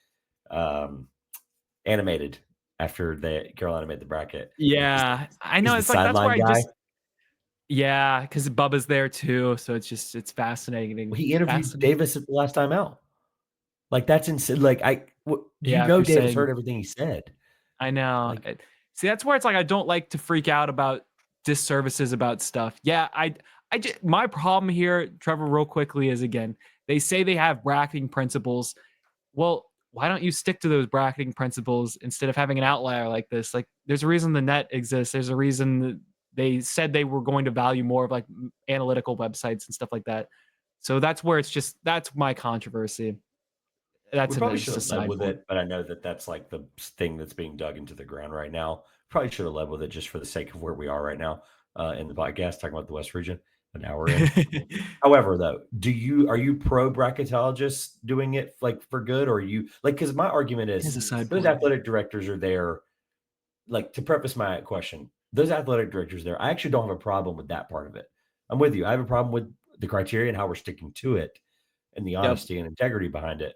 Speaker 1: animated after Carolina made the bracket.
Speaker 2: Yeah, I know.
Speaker 1: He's
Speaker 2: It's
Speaker 1: the
Speaker 2: like that's where I
Speaker 1: sideline guy.
Speaker 2: just yeah, because Bubba's there too, so it's fascinating.
Speaker 1: He interviewed Davis at the last time out. Like that's insane. Like
Speaker 2: Yeah,
Speaker 1: Davis
Speaker 2: saying,
Speaker 1: heard everything he said.
Speaker 2: I know.
Speaker 1: Like,
Speaker 2: See, that's where it's like I don't like to freak out about disservices about stuff. Yeah, I just my problem here, Trevor, real quickly is again, they say they have bracketing principles. Well, why don't you stick to those bracketing principles instead of having an outlier like this? Like, there's a reason the net exists. There's a reason that they said they were going to value more of like analytical websites and stuff like that. So that's where that's my controversy. That's
Speaker 1: we probably
Speaker 2: just
Speaker 1: should
Speaker 2: a
Speaker 1: have led
Speaker 2: side
Speaker 1: with
Speaker 2: point.
Speaker 1: it, but I know that that's like the thing that's being dug into the ground right now. Probably should have led with it just for the sake of where we are right now in the podcast, talking about the West region, an hour in. However, though, are you pro bracketologists doing it like for good, or are you like? Because my argument
Speaker 2: As
Speaker 1: is
Speaker 2: a side
Speaker 1: those
Speaker 2: point.
Speaker 1: athletic directors are there. Like to preface my question, those athletic directors there, I actually don't have a problem with that part of it. I'm with you. I have a problem with the criteria and how we're sticking to it, and the honesty and integrity behind it.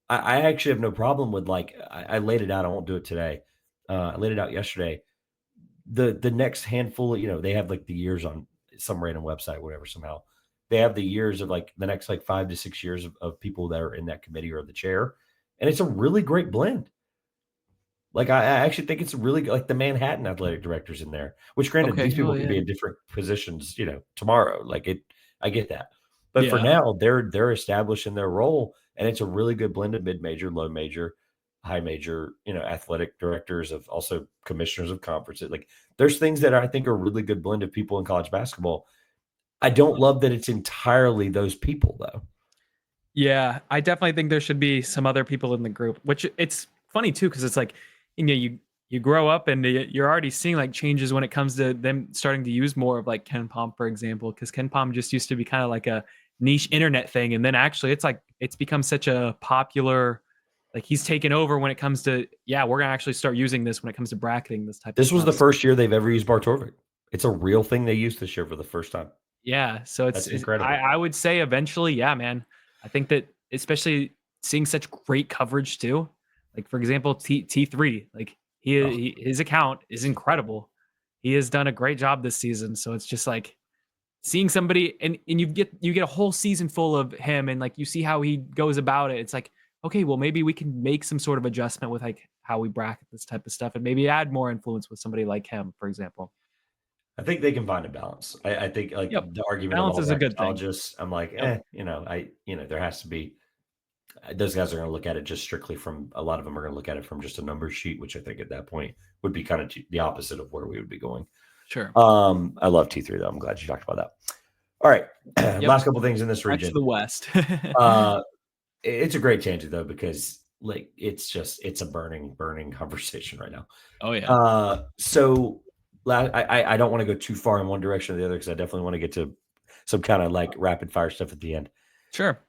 Speaker 1: I actually have no problem with like I laid it out. I won't do it today. I laid it out yesterday. The next handful, they have like the years on some random website, whatever. Somehow they have the years of like the next like 5 to 6 years of people that are in that committee or the chair, and it's a really great blend. Like I actually think it's really like the Manhattan athletic directors in there. Which, granted,
Speaker 2: Okay.
Speaker 1: these people
Speaker 2: Oh
Speaker 1: can
Speaker 2: yeah.
Speaker 1: be in different positions, tomorrow. Like it, I get that. But for
Speaker 2: Yeah.
Speaker 1: now, they're established in their role, and it's a really good blend of mid-major, low major, high major, athletic directors of also commissioners of conferences. Like there's things that I think are really good blend of people in college basketball. I don't love that it's entirely those people though.
Speaker 2: Yeah, I definitely think there should be some other people in the group, which it's funny too, because it's like, you grow up and you're already seeing like changes when it comes to them starting to use more of like Ken Pom, for example, because Ken Pom just used to be kind of like a niche internet thing. And then actually it's like, it's become such a popular, like he's taken over when it comes to, yeah, we're going to actually start using this when it comes to bracketing this type of
Speaker 1: This was
Speaker 2: stuff.
Speaker 1: the first year they've ever used Bartorvik. It's a real thing they used this year for the first time.
Speaker 2: Yeah, so
Speaker 1: That's incredible.
Speaker 2: I would say eventually, yeah, man. I think that especially seeing such great coverage too. Like for example, T3, like his account is incredible. He has done a great job this season. So it's just like seeing somebody and you get a whole season full of him and like you see how he goes about it. It's like, okay, well maybe we can make some sort of adjustment with like how we bracket this type of stuff and maybe add more influence with somebody like him, for example.
Speaker 1: I think they can find a balance. I think like
Speaker 2: Yep.
Speaker 1: the argument of
Speaker 2: Balance
Speaker 1: all
Speaker 2: is a good thing.
Speaker 1: bracketologists, I'm like,
Speaker 2: Yep.
Speaker 1: there has to be. Those guys are going to look at it just strictly from. A lot of them are going to look at it from just a number sheet, which I think at that point would be kind of the opposite of where we would be going.
Speaker 2: Sure.
Speaker 1: I love T3 though. I'm glad you talked about that. All right, last couple things in this region.
Speaker 2: Back to the West.
Speaker 1: It's a great tangent though because like it's a burning conversation right now.
Speaker 2: Oh yeah.
Speaker 1: So I don't want to go too far in one direction or the other because I definitely want to get to some kind of like rapid fire stuff at the end.
Speaker 2: Sure.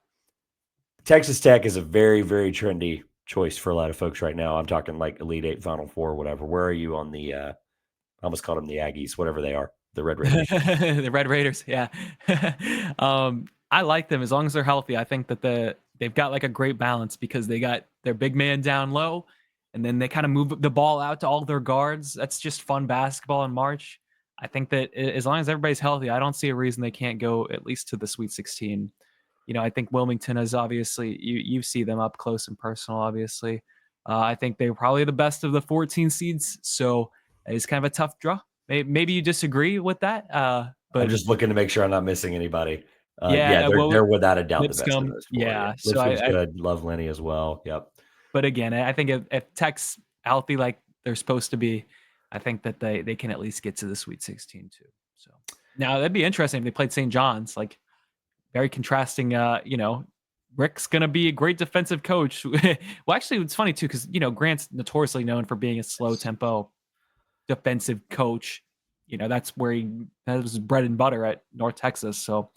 Speaker 1: Texas Tech is a very, very trendy choice for a lot of folks right now. I'm talking like Elite Eight, Final Four, whatever. Where are you on the? I almost called them the Aggies, whatever they are, the Red Raiders.
Speaker 2: The Red Raiders. Yeah. I like them as long as they're healthy. I think that they've got like a great balance because they got their big man down low, and then they kind of move the ball out to all their guards. That's just fun basketball in March. I think that as long as everybody's healthy, I don't see a reason they can't go at least to the Sweet 16. I think Wilmington is obviously you see them up close and personal. Obviously, I think they're probably the best of the 14 seeds. So it's kind of a tough draw. Maybe you disagree with that, but
Speaker 1: I'm just looking to make sure I'm not missing anybody.
Speaker 2: yeah,
Speaker 1: They're without a doubt the best of
Speaker 2: Lipscomb,
Speaker 1: those four.
Speaker 2: yeah. So
Speaker 1: Lipscomb's good. Love Lenny as well. Yep.
Speaker 2: But again, I think if Tech's healthy like they're supposed to be, I think that they can at least get to the Sweet 16 too. So Now that'd be interesting if they played St. John's. Like very contrasting. Rick's gonna be a great defensive coach. Well, actually, it's funny too because Grant's notoriously known for being a slow tempo defensive coach. That's where that was his bread and butter at North Texas. So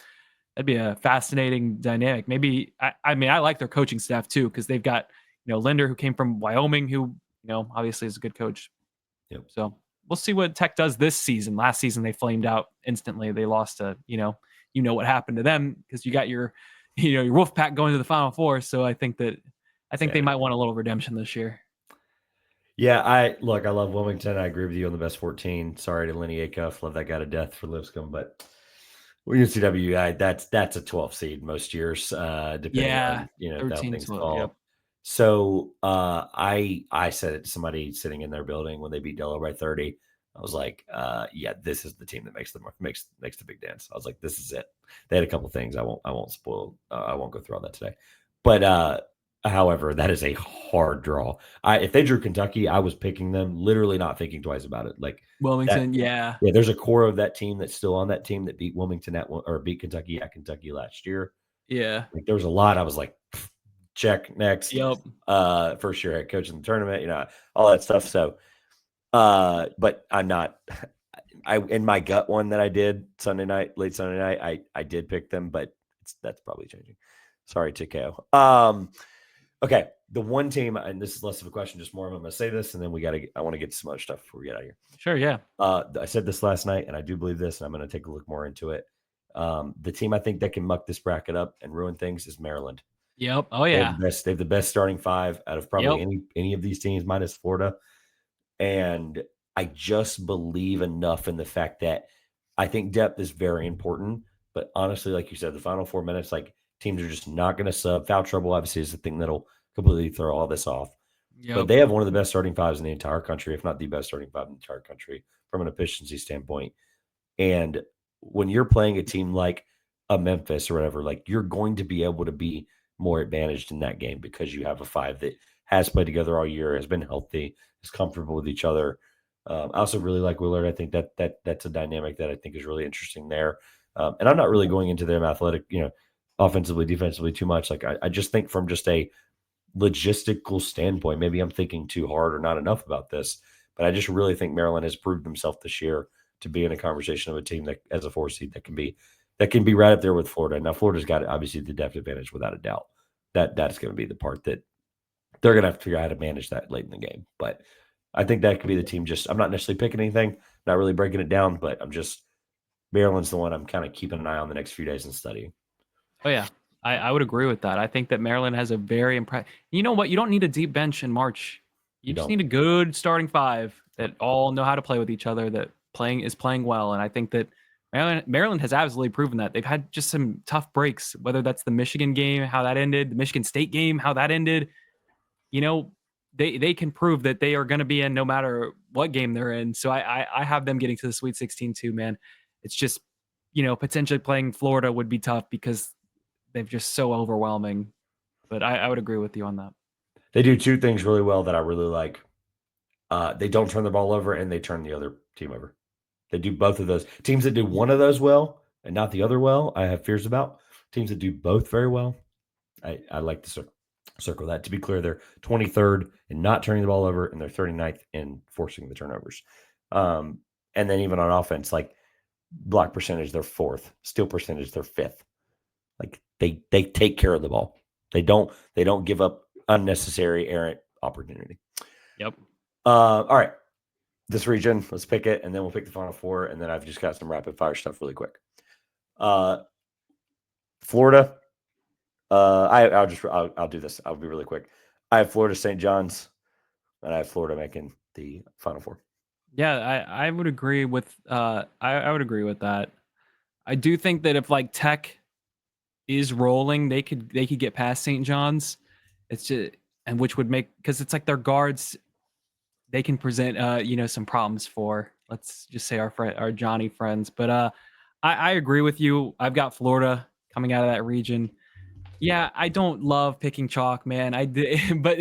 Speaker 2: that'd be a fascinating dynamic. Maybe I mean I like their coaching staff too because they've got Linder who came from Wyoming who obviously is a good coach.
Speaker 1: Yep.
Speaker 2: So we'll see what Tech does this season. Last season they flamed out instantly. They lost to what happened to them because you got your your Wolfpack going to the Final Four. So I think they might want a little redemption this year.
Speaker 1: Yeah, I love Wilmington. I agree with you on the best 14. Sorry to Lenny Acuff. Love that guy to death for Lipscomb, but UNCW, that's a 12 seed most years, depending on how
Speaker 2: 13,
Speaker 1: things
Speaker 2: 12,
Speaker 1: fall.
Speaker 2: yep.
Speaker 1: So I said it to somebody sitting in their building when they beat Delaware by 30. I was like, yeah, this is the team that makes the big dance. I was like, this is it. They had a couple things. I won't spoil. I won't go through all that today. But however, that is a hard draw. If they drew Kentucky, I was picking them, literally not thinking twice about it. Like
Speaker 2: Wilmington, yeah.
Speaker 1: There's a core of that team that's still on that team that beat Wilmington or beat Kentucky at Kentucky last year.
Speaker 2: Yeah.
Speaker 1: Like there was a lot. I was like, check next.
Speaker 2: Yep.
Speaker 1: First year head coach in the tournament, all that stuff. So, but I'm not. In my gut one that I did late Sunday night, I did pick them, but that's probably changing. Sorry, TKO. Okay, the one team, and this is less of a question, just more of I'm going to say this, and then I want to get to some other stuff before we get out of here.
Speaker 2: Sure, yeah.
Speaker 1: I said this last night, and I do believe this, and I'm going to take a look more into it. The team I think that can muck this bracket up and ruin things is Maryland.
Speaker 2: Yep. Oh yeah.
Speaker 1: They have the best starting five out of probably any of these teams, minus Florida. And I just believe enough in the fact that I think depth is very important. But honestly, like you said, the final 4 minutes, like teams are just not going to sub. Foul trouble, obviously, is the thing that'll completely throw all this off. Yep. But they have one of the best starting fives in the entire country, if not the best starting five in the entire country from an efficiency standpoint. And when you're playing a team like a Memphis or whatever, like you're going to be able to be more advantaged in that game because you have a five that has played together all year, has been healthy, is comfortable with each other. I also really like Willard. I think that's a dynamic that I think is really interesting there. And I'm not really going into them athletic, offensively, defensively too much. Like I just think from just a logistical standpoint, maybe I'm thinking too hard or not enough about this, but I just really think Maryland has proved himself this year to be in a conversation of a team that as a 4 seed that can be right up there with Florida. Now Florida's got obviously the depth advantage without a doubt. That's going to be the part that they're going to have to figure out how to manage that late in the game. But I think that could be the team. I'm not necessarily picking anything, not really breaking it down, but Maryland's the one I'm kind of keeping an eye on the next few days and studying.
Speaker 2: Oh yeah. I would agree with that. I think that Maryland has a very impressive. You know what? You don't need a deep bench in March. You just need a good starting five that all know how to play with each other, that is playing well. And I think that Maryland has absolutely proven that. They've had just some tough breaks, whether that's the Michigan game, how that ended, the Michigan State game, how that ended. They can prove that they are going to be in no matter what game they're in. So I have them getting to the Sweet 16 too, man. It's just, potentially playing Florida would be tough because they're just so overwhelming. But I would agree with you on that.
Speaker 1: They do two things really well that I really like. They don't turn the ball over and they turn the other team over. They do both of those. Teams that do one of those well and not the other well, I have fears about. Teams that do both very well, I like to circle that. To be clear, they're 23rd in not turning the ball over and they're 39th in forcing the turnovers. And then even on offense, like block percentage, they're 4th. Steal percentage, they're 5th. Like they take care of the ball. They don't give up unnecessary errant opportunity.
Speaker 2: Yep.
Speaker 1: All right. This region, let's pick it, and then we'll pick the final four, and then I've just got some rapid fire stuff really quick. Florida. I'll do this. I'll be really quick. I have Florida St. John's, and I have Florida making the final four.
Speaker 2: Yeah, I would agree with I would agree with that. I do think that if like Tech is rolling, they could get past St. John's. It's just which would make because it's like their guards they can present some problems for, let's just say our Johnny friends. But I agree with you. I've got Florida coming out of that region. Yeah, I don't love picking chalk, man. I did, but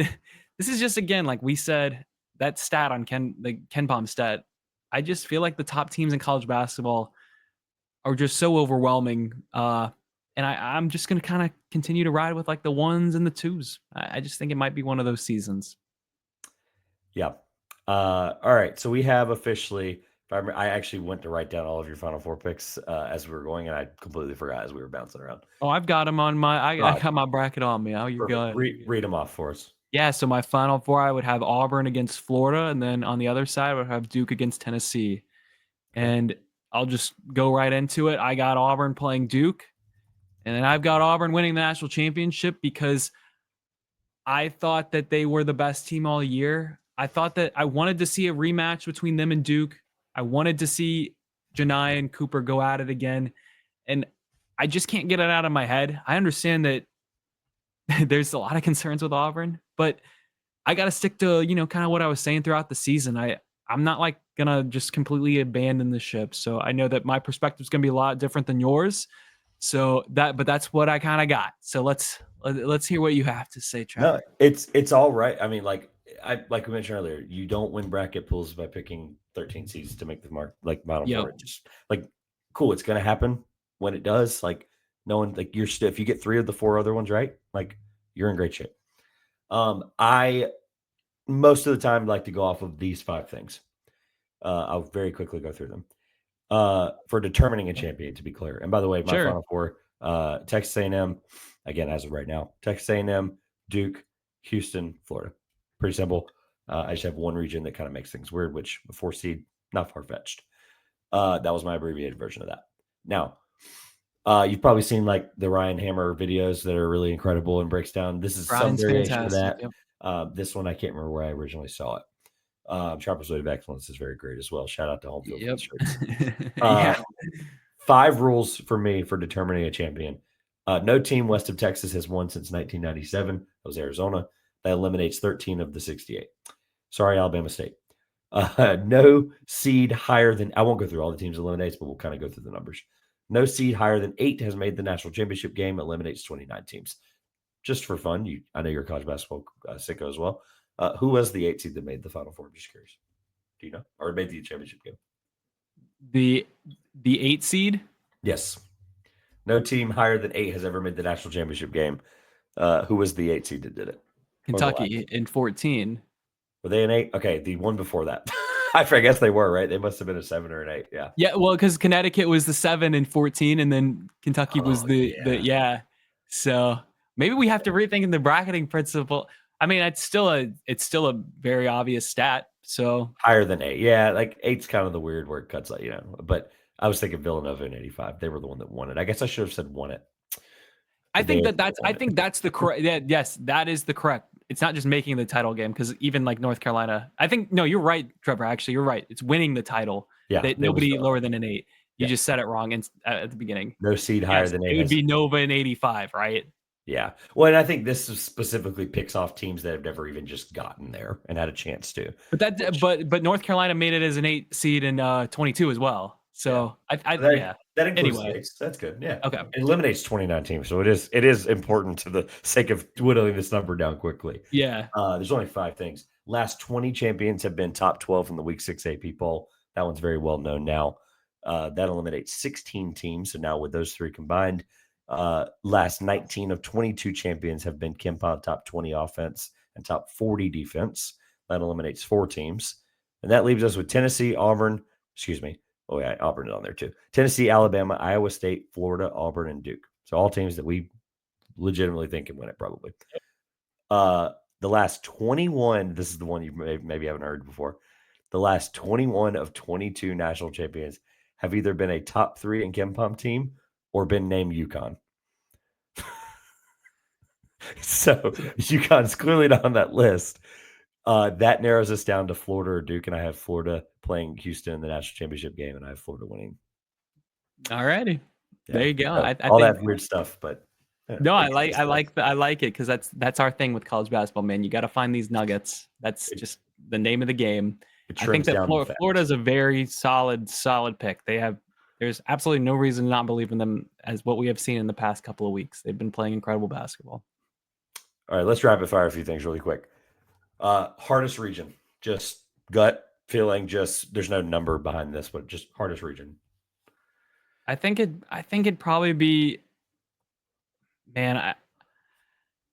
Speaker 2: this is just again like we said that stat on the KenPom stat. I just feel like the top teams in college basketball are just so overwhelming. And I'm just gonna kind of continue to ride with like the ones and the twos. I just think it might be one of those seasons.
Speaker 1: Yeah. All right. So we have officially. I actually went to write down all of your Final Four picks as we were going, and I completely forgot as we were bouncing around.
Speaker 2: Oh, I've got them on my. I
Speaker 1: God,
Speaker 2: got my bracket on me. Oh, you're
Speaker 1: perfect.
Speaker 2: good.
Speaker 1: Read them off for us.
Speaker 2: Yeah. So my Final Four, I would have Auburn against Florida, and then on the other side, I would have Duke against Tennessee.
Speaker 1: Okay.
Speaker 2: And I'll just go right into it. I got Auburn playing Duke, and then I've got Auburn winning the national championship because I thought that they were the best team all year. I thought that I wanted to see a rematch between them and Duke. I wanted to see Janai and Cooper go at it again. And I just can't get it out of my head. I understand that there's a lot of concerns with Auburn, but I got to stick to, kind of what I was saying throughout the season. I'm not like going to just completely abandon the ship. So I know that my perspective is going to be a lot different than yours. But that's what I kind of got. So let's hear what you have to say, Trevor.
Speaker 1: No, it's all right. I mean, like we mentioned earlier, you don't win bracket pools by picking 13 seeds to make the mark like bottom
Speaker 2: Yep.
Speaker 1: four. It's just like cool. It's gonna happen when it does. Like no one like you're still if you get 3 of the 4 other ones right, like you're in great shape. I most of the time like to go off of these 5 things. I'll very quickly go through them. For determining a champion, to be clear. And by the way, my
Speaker 2: Sure.
Speaker 1: Final Four, Texas A&M, again, as of right now, Texas A&M, Duke, Houston, Florida. Pretty simple. I just have one region that kind of makes things weird, which a 4 seed, not far-fetched. That was my abbreviated version of that. Now, you've probably seen like the Ryan Hammer videos that are really incredible and breaks down. This is
Speaker 2: Brian's
Speaker 1: some variation of
Speaker 2: fantastic.
Speaker 1: that.
Speaker 2: Yep.
Speaker 1: This one, I can't remember where I originally saw it. Sharpest Way of Excellence is very great as well. Shout out to Home Field
Speaker 2: Yep.
Speaker 1: shirts.
Speaker 2: Yeah.
Speaker 1: 5 rules for me for determining a champion. No team west of Texas has won since 1997. That was Arizona. That eliminates 13 of the 68. Sorry, Alabama State. No seed higher than, I won't go through all the teams eliminates, but we'll kind of go through the numbers. No seed higher than 8 has made the national championship game, eliminates 29 teams. Just for fun, I know you're a college basketball sicko as well. Who was the 8 seed that made the Final Four? I'm just curious. Do you know? Or made the championship game?
Speaker 2: The 8 seed?
Speaker 1: Yes. No team higher than 8 has ever made the national championship game. Who was the 8 seed that did it?
Speaker 2: Kentucky in 14.
Speaker 1: Were they an 8? Okay, the one before that. I guess they were, right? They must have been a 7 or an 8. Yeah.
Speaker 2: Yeah, well, because Connecticut was the 7 and 14, and then Kentucky was the
Speaker 1: yeah.
Speaker 2: So maybe we have to rethink the bracketing principle. I mean, it's still a very obvious stat. So
Speaker 1: higher than 8. Yeah, like 8's kind of the weird word cuts out, But I was thinking Villanova in 85. They were the one that won it. I guess I should have said won it.
Speaker 2: I think that's the correct. Yeah, yes, that is the correct. It's not just making the title game because even like North Carolina, I think no, you're right, Trevor. Actually, you're right. It's winning the title.
Speaker 1: Yeah,
Speaker 2: that nobody lower than an 8. You just said it wrong at the beginning.
Speaker 1: No seed higher than 8.
Speaker 2: It would be Nova in 85, right?
Speaker 1: Yeah. Well, and I think this specifically picks off teams that have never even just gotten there and had a chance to.
Speaker 2: But North Carolina made it as an 8 seed in 22 as well. So
Speaker 1: that includes
Speaker 2: anyway.
Speaker 1: states. That's good. Yeah.
Speaker 2: Okay.
Speaker 1: It eliminates 29 teams, so it is important to the sake of whittling this number down quickly.
Speaker 2: Yeah.
Speaker 1: There's only 5 things. Last 20 champions have been top 12 in the Week 6 AP poll. That one's very well known now. That eliminates 16 teams. So now with those 3 combined, last 19 of 22 champions have been KenPom top 20 offense and top 40 defense. That eliminates 4 teams. And that leaves us with Tennessee, Auburn, Oh, yeah, Auburn is on there too. Tennessee, Alabama, Iowa State, Florida, Auburn, and Duke. So all teams that we legitimately think can win it probably. The last 21, this is the one you maybe haven't heard before. The last 21 of 22 national champions have either been a top 3 in KenPom team or been named UConn. So UConn's clearly not on that list. That narrows us down to Florida or Duke, and I have Florida playing Houston in the national championship game, and I have Florida winning.
Speaker 2: All righty, there you go. I
Speaker 1: all
Speaker 2: think,
Speaker 1: that weird stuff, but
Speaker 2: no, I like it because that's our thing with college basketball, man. You got to find these nuggets. That's just the name of the game. I think that Florida is a very solid pick. There's absolutely no reason to not believe in them as what we have seen in the past couple of weeks. They've been playing incredible basketball.
Speaker 1: All right, let's rapid fire a few things really quick. Hardest region, just gut feeling, just there's no number behind this, but just hardest region.
Speaker 2: I think it'd probably be, man.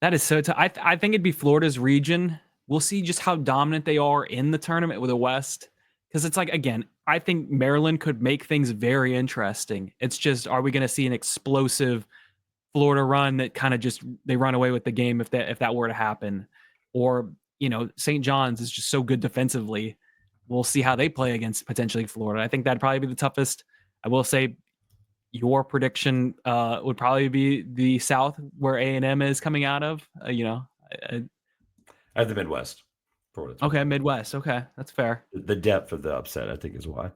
Speaker 2: That is so tough. I think it'd be Florida's region. We'll see just how dominant they are in the tournament with the West. Because it's like, again, I think Maryland could make things very interesting. It's just, are we going to see an explosive Florida run that kind of just they run away with the game if that were to happen? Or, St. John's is just so good defensively. We'll see how they play against potentially Florida. I think that'd probably be the toughest. I will say your prediction would probably be the South, where A&M is coming out of.
Speaker 1: I have the Midwest for what it's worth.
Speaker 2: Okay, Midwest. Okay, that's fair.
Speaker 1: The depth of the upset, I think, is why.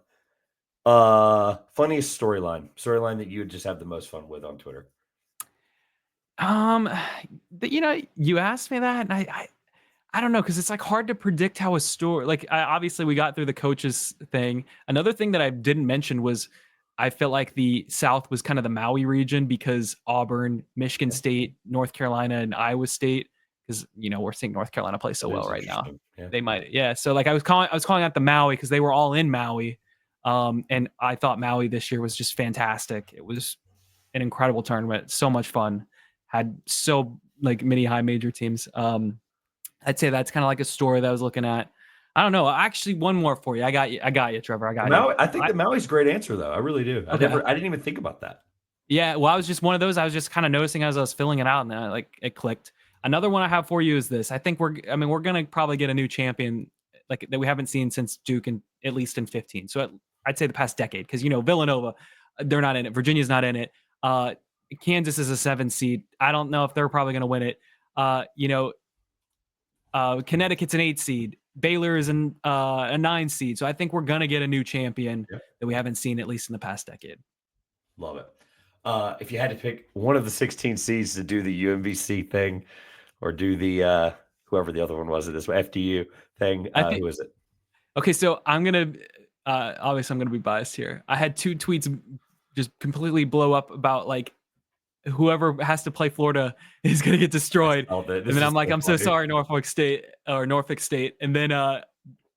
Speaker 1: Funniest storyline that you would just have the most fun with on Twitter.
Speaker 2: You asked me that, and I don't know, because it's like hard to predict how a story. Like, obviously, we got through the coaches thing. Another thing that I didn't mention was I felt like the South was kind of the Maui region because Auburn, Michigan State, North Carolina, and Iowa State. Because we're seeing North Carolina play so well right now.
Speaker 1: Yeah.
Speaker 2: They might, yeah. So like I was calling out the Maui because they were all in Maui, and I thought Maui this year was just fantastic. It was an incredible tournament, so much fun. Had so like many high major teams. I'd say that's kind of like a story that I was looking at. I don't know. Actually, one more for you. I got you, Trevor. I got you.
Speaker 1: I think the Maui's a great answer, though. I really do. I didn't even think about that.
Speaker 2: Yeah, well, I was just one of those. I was just kind of noticing as I was filling it out, and then it clicked. Another one I have for you is this. I think we're gonna probably get a new champion like that we haven't seen since Duke, in at least in 15. So I'd say the past decade, because Villanova, they're not in it. Virginia's not in it. Kansas is a 7 seed. I don't know if they're probably gonna win it. Connecticut's an 8 seed. Baylor is a 9 seed. So I think we're gonna get a new champion that we haven't seen at least in the past decade.
Speaker 1: Love it. If you had to pick one of the 16 seeds to do the UMBC thing, or do the whoever the other one was at this FDU thing, who is it?
Speaker 2: Okay, so I'm gonna obviously I'm gonna be biased here. I had 2 tweets just completely blow up about like whoever has to play Florida is gonna get destroyed. And then I'm like, I'm so sorry, Norfolk State. And then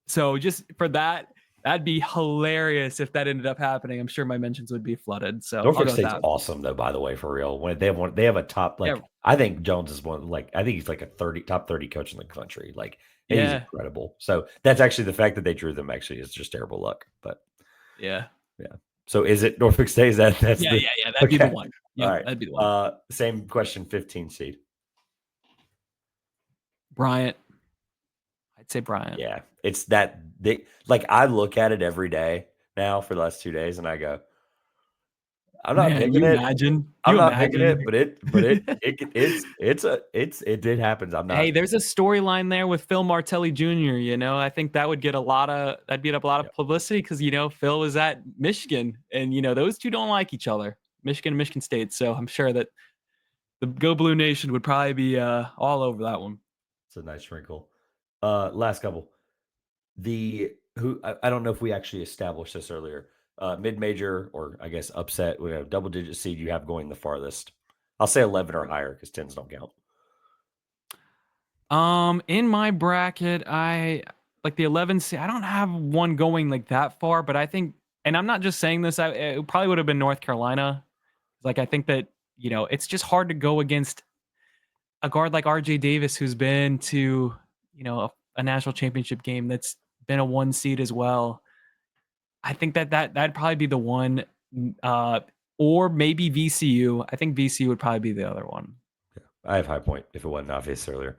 Speaker 2: so just for that, that'd be hilarious if that ended up happening. I'm sure my mentions would be flooded. So
Speaker 1: Norfolk State's awesome, though. By the way, for real, when they have a top I think Jones is one. I think he's like a top 30 coach in the country. He's incredible. So that's actually the fact that they drew them. Actually, is just terrible luck. But
Speaker 2: yeah.
Speaker 1: So is it Norfolk State? That'd
Speaker 2: be the one. Yeah, all right. That'd be the one.
Speaker 1: Same question. 15 seed.
Speaker 2: Bryant. I'd say Bryant.
Speaker 1: Yeah, it's that they I look at it every day now for the last 2 days, and I go, I'm not picking it. I'm not picking it, but it did happen. I'm not.
Speaker 2: Hey, there's a storyline there with Phil Martelli Jr. I think that would get that'd beat up a lot of publicity because Phil was at Michigan, and those two don't like each other, Michigan and Michigan State. So I'm sure that the Go Blue Nation would probably be all over that one.
Speaker 1: It's a nice wrinkle. Last couple. I don't know if we actually established this earlier. Mid-major, or I guess upset, we have double-digit seed you have going the farthest. I'll say 11 or higher because 10s don't
Speaker 2: count. In my bracket, I like the 11 seed. I don't have one going like that far, but I think, and I'm not just saying this, it probably would have been North Carolina. I think that, it's just hard to go against a guard like RJ Davis, who's been to, a national championship game, that's been a 1 seed as well. I think that'd probably be the one, or maybe VCU. I think VCU would probably be the other one.
Speaker 1: Yeah, I have High Point if it wasn't obvious earlier.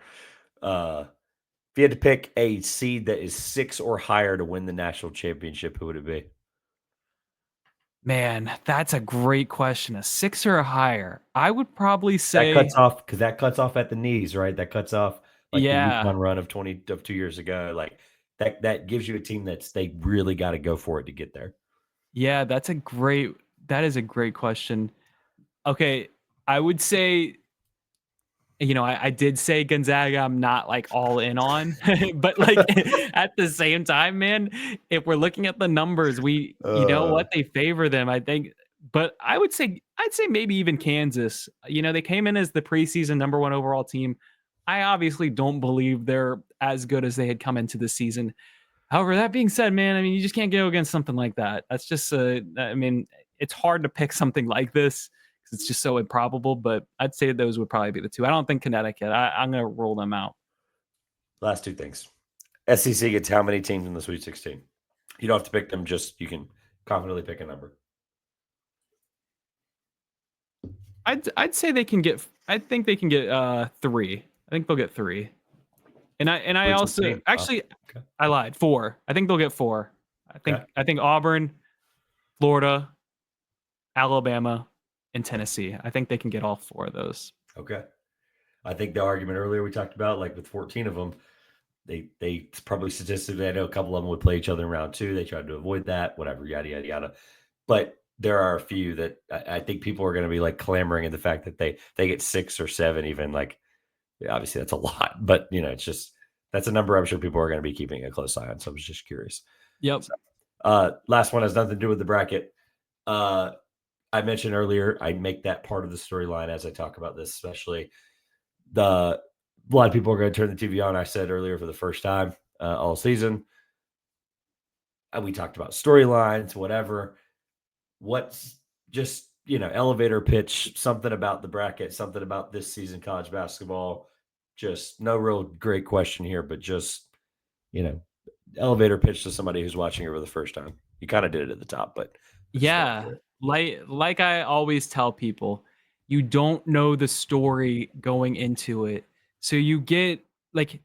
Speaker 1: If you had to pick a seed that is 6 or higher to win the national championship, who would it be?
Speaker 2: Man, that's a great question. A 6 or a higher? I would probably say
Speaker 1: that cuts off at the knees, right? That cuts off the UConn run of 2 years ago. That gives you a team they really got to go for it to get there.
Speaker 2: Yeah, that is a great question. Okay, I would say, I did say Gonzaga I'm not all in on, but at the same time, man, if we're looking at the numbers, you know what, they favor them, I think. But I'd say maybe even Kansas. They came in as the preseason number 1 overall team. I obviously don't believe they're as good as they had come into the season. However, that being said, man, you just can't go against something like that. That's just, it's hard to pick something like this because it's just so improbable. But I'd say those would probably be the two. I don't think Connecticut. I'm going to rule them out.
Speaker 1: Last two things. SEC gets how many teams in the Sweet 16? You don't have to pick them. Just you can confidently pick a number.
Speaker 2: I'd say they can get. I think they can get 3. I think they'll get 3. And I also actually
Speaker 1: okay.
Speaker 2: I lied. 4. I think they'll get 4. I think Auburn, Florida, Alabama, and Tennessee. I think they can get all 4 of those.
Speaker 1: Okay. I think the argument earlier we talked about, like with 14 of them, they probably statistically, I know a couple of them would play each other in round 2. They tried to avoid that, whatever, yada, yada, yada. But there are a few that I think people are going to be like clamoring at the fact that they get 6 or 7, even like, obviously that's a lot, but it's just, that's a number I'm sure people are going to be keeping a close eye on. So I was just curious.
Speaker 2: Yep.
Speaker 1: So, last one has nothing to do with the bracket. I mentioned earlier, I make that part of the storyline as I talk about this, especially a lot of people are going to turn the TV on. I said earlier for the first time all season. We talked about storylines, whatever. What's just, elevator pitch, something about the bracket, something about this season, college basketball. Just no real great question here, but just, elevator pitch to somebody who's watching it for the first time. You kind of did it at the top, but
Speaker 2: yeah, like I always tell people, you don't know the story going into it. So you get like,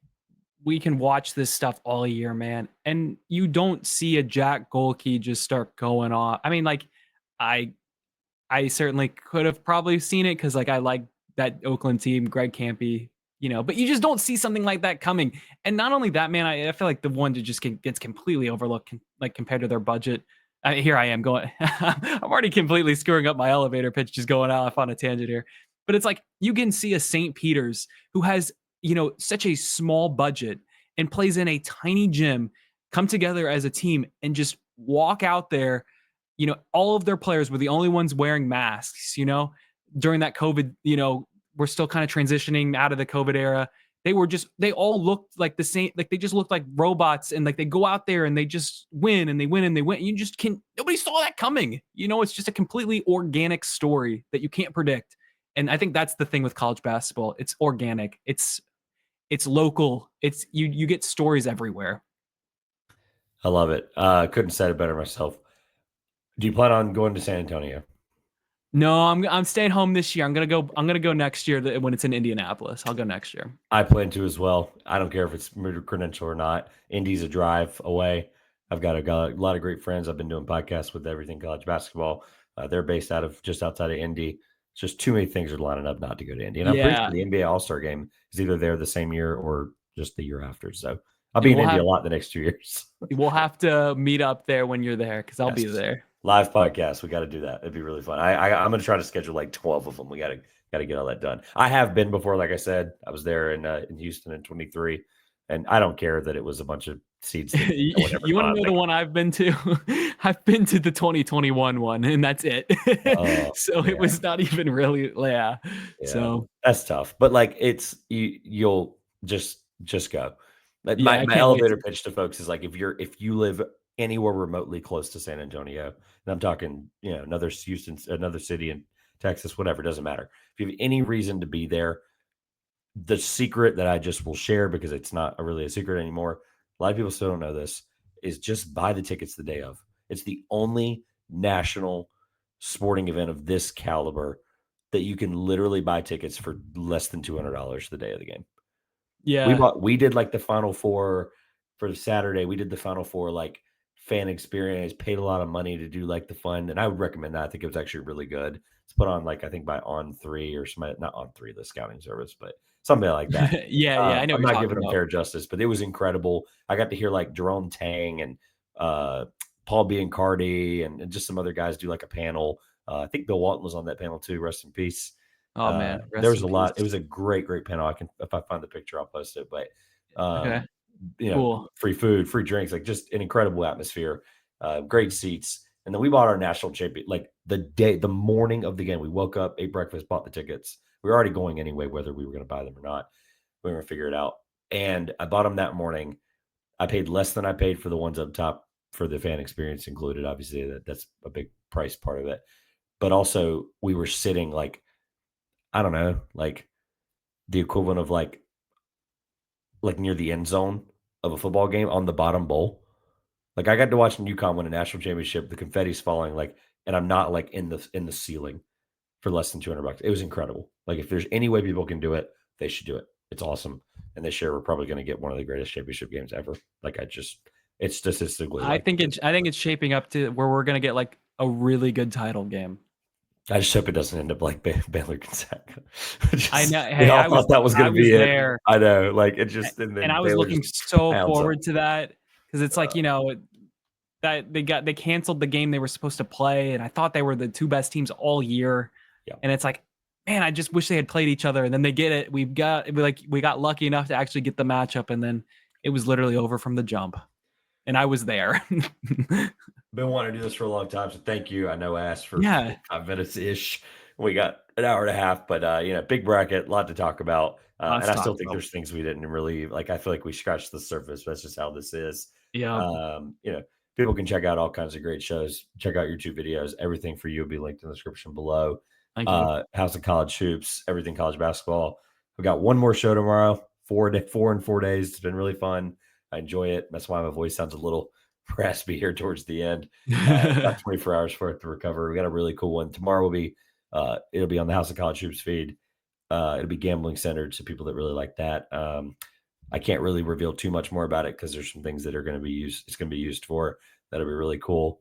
Speaker 2: we can watch this stuff all year, man, and you don't see a Jack Golke just start going off. I mean, like, I certainly could have probably seen it because like I like that Oakland team, Greg Campy, but you just don't see something like that coming. And not only that, man, I feel like the one that just gets completely overlooked, like compared to their budget. Here I am going. I'm already completely screwing up my elevator pitch, just going off on a tangent here. But it's like you can see a St. Peter's who has such a small budget and plays in a tiny gym, come together as a team and just walk out there. All of their players were the only ones wearing masks, during that COVID, we're still kind of transitioning out of the COVID era. They all looked like the same, like they just looked like robots, and like they go out there and they just win and they win and they win. You just can't, nobody saw that coming. It's just a completely organic story that you can't predict. And I think that's the thing with college basketball. It's organic. It's local. It's you get stories everywhere.
Speaker 1: I love it. Couldn't have said it better myself. Do you plan on going to San Antonio?
Speaker 2: No, I'm staying home this year. I'm gonna go next year when it's in Indianapolis. I'll go next year.
Speaker 1: I plan to as well. I don't care if it's credential or not. Indy's a drive away. I've got a lot of great friends. I've been doing podcasts with everything college basketball. They're based out of just outside of Indy. It's just too many things are lining up not to go to Indy. And I'm pretty sure the NBA All-Star game is either there the same year or just the year after. So I'll be in Indy a lot the next 2 years.
Speaker 2: We'll have to meet up there when you're there because I'll be there.
Speaker 1: Live podcast. We got to do that. It'd be really fun. I'm going to try to schedule like 12 of them. We got to get all that done. I have been before. Like I said, I was there in Houston in 23, and I don't care that it was a bunch of seeds.
Speaker 2: You want to know the one I've been to? I've been to the 2021 one, and that's it. It was not even really, yeah. So
Speaker 1: that's tough. But like you'll just go. Like my elevator pitch to folks is like if you live anywhere remotely close to San Antonio, and I'm talking, another Houston, another city in Texas, whatever, it doesn't matter. If you have any reason to be there, the secret that I just will share, because it's not really a secret anymore, a lot of people still don't know this, is just buy the tickets the day of. It's the only national sporting event of this caliber that you can literally buy tickets for less than $200 the day of the game.
Speaker 2: Yeah.
Speaker 1: We did like the Final Four for the Saturday. We did the Final Four like fan experience, paid a lot of money to do like the fun. And I would recommend that. I think it was actually really good. It's put on like, I think by On3 or somebody, not On3, the scouting service, but something like that.
Speaker 2: I know.
Speaker 1: I'm not giving them fair justice, but it was incredible. I got to hear like Jerome Tang and Paul Biancardi and just some other guys do like a panel. I think Bill Walton was on that panel too. Rest in peace.
Speaker 2: Oh man,
Speaker 1: there was a lot. It was a great panel. If I find the picture, I'll post it. But
Speaker 2: cool.
Speaker 1: Free food, free drinks, like just an incredible atmosphere, great seats. And then we bought our national champion, like the morning of the game. We woke up, ate breakfast, bought the tickets. We were already going anyway, whether we were going to buy them or not. We were going to figure it out. And I bought them that morning. I paid less than I paid for the ones up top for the fan experience included. Obviously, that's a big price part of it. But also, we were sitting like, I don't know, like the equivalent of like near the end zone of a football game on the bottom bowl. Like I got to watch UConn win a national championship. The confetti's falling, like, and I'm not like in the ceiling for less than $200. It was incredible. Like if there's any way people can do it, they should do it. It's awesome. And this year we're probably going to get one of the greatest championship games ever. Like it's statistically.
Speaker 2: I think it's shaping up to where we're gonna get like a really good title game.
Speaker 1: I just hope it doesn't end up like Baylor Gonzaga.
Speaker 2: I know. Hey,
Speaker 1: I thought that was going to be
Speaker 2: there.
Speaker 1: it. I know. Like it just and
Speaker 2: I was
Speaker 1: Baylor
Speaker 2: looking so forward to that because it's like that they canceled the game they were supposed to play, and I thought they were the two best teams all year.
Speaker 1: Yeah.
Speaker 2: And it's like, man, I just wish they had played each other, and then they get it. We got lucky enough to actually get the matchup, and then it was literally over from the jump. And I was there.
Speaker 1: Been wanting to do this for a long time, so thank you. I know I asked for 5 minutes ish. We got an hour and a half, but big bracket, a lot to talk about. And I still think there's things we didn't really like. I feel like we scratched the surface. That's just how this is.
Speaker 2: Yeah.
Speaker 1: People can check out all kinds of great shows. Check out YouTube videos. Everything for you will be linked in the description below.
Speaker 2: Thank you.
Speaker 1: House of College Hoops, everything college basketball. We got one more show tomorrow. 4 in 4 days. It's been really fun. I enjoy it. That's why my voice sounds a little raspy here towards the end. About 24 hours for it to recover. We got a really cool one. Tomorrow will be it'll be on the House of College Hoops feed. It'll be gambling centered, so people that really like that. I can't really reveal too much more about it because there's some things that are going to be used. It's going to be used for that'll be really cool.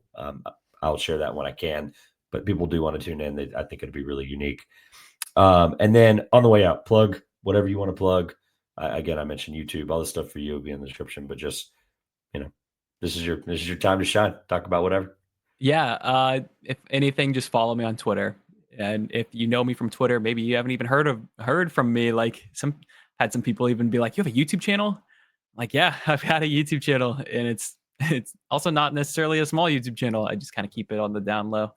Speaker 1: I'll share that when I can. But people do want to tune in. I think it'll be really unique. And then on the way out, plug whatever you want to plug. Again, I mentioned YouTube. All the stuff for you will be in the description. But just this is your time to shine. Talk about whatever.
Speaker 2: Yeah. If anything, just follow me on Twitter. And if you know me from Twitter, maybe you haven't even heard from me. Like had some people even be like, "You have a YouTube channel?" I'm like, yeah, I've had a YouTube channel, and it's also not necessarily a small YouTube channel. I just kind of keep it on the down low.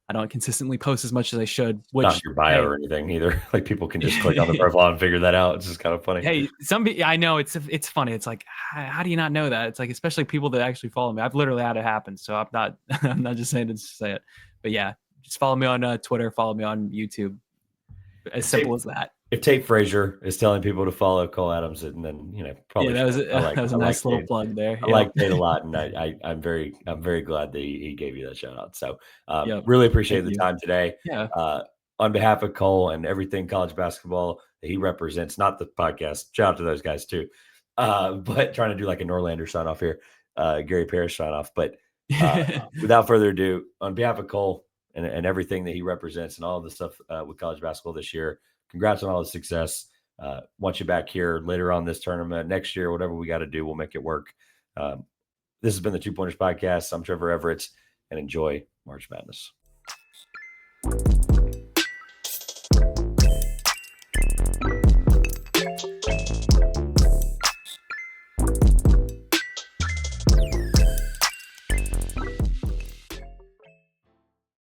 Speaker 2: I don't consistently post as much as I should. Which
Speaker 1: not your bio or anything either. Like people can just click on the profile and figure that out. It's just kind of funny.
Speaker 2: Hey, I know it's funny. It's like, how do you not know that? It's like, especially people that actually follow me. I've literally had it happen, so I'm not just saying it to say it. But yeah, just follow me on Twitter. Follow me on YouTube. As simple as that.
Speaker 1: If Tate Frazier is telling people to follow Cole Adams, and then probably
Speaker 2: that was a nice little plug there.
Speaker 1: I like Tate a lot, and I'm very glad that he gave you that shout out. So really appreciate the time today.
Speaker 2: Yeah.
Speaker 1: On behalf of Cole and everything college basketball that he represents, not the podcast. Shout out to those guys too. But trying to do like a Norlander sign off here, Gary Parrish sign off. But without further ado, on behalf of Cole and everything that he represents and all the stuff with college basketball this year, congrats on all the success. Want you back here later on this tournament, next year, whatever we got to do, we'll make it work. This has been the 2 Pointers Podcast. I'm Trevor Everett, and enjoy March Madness.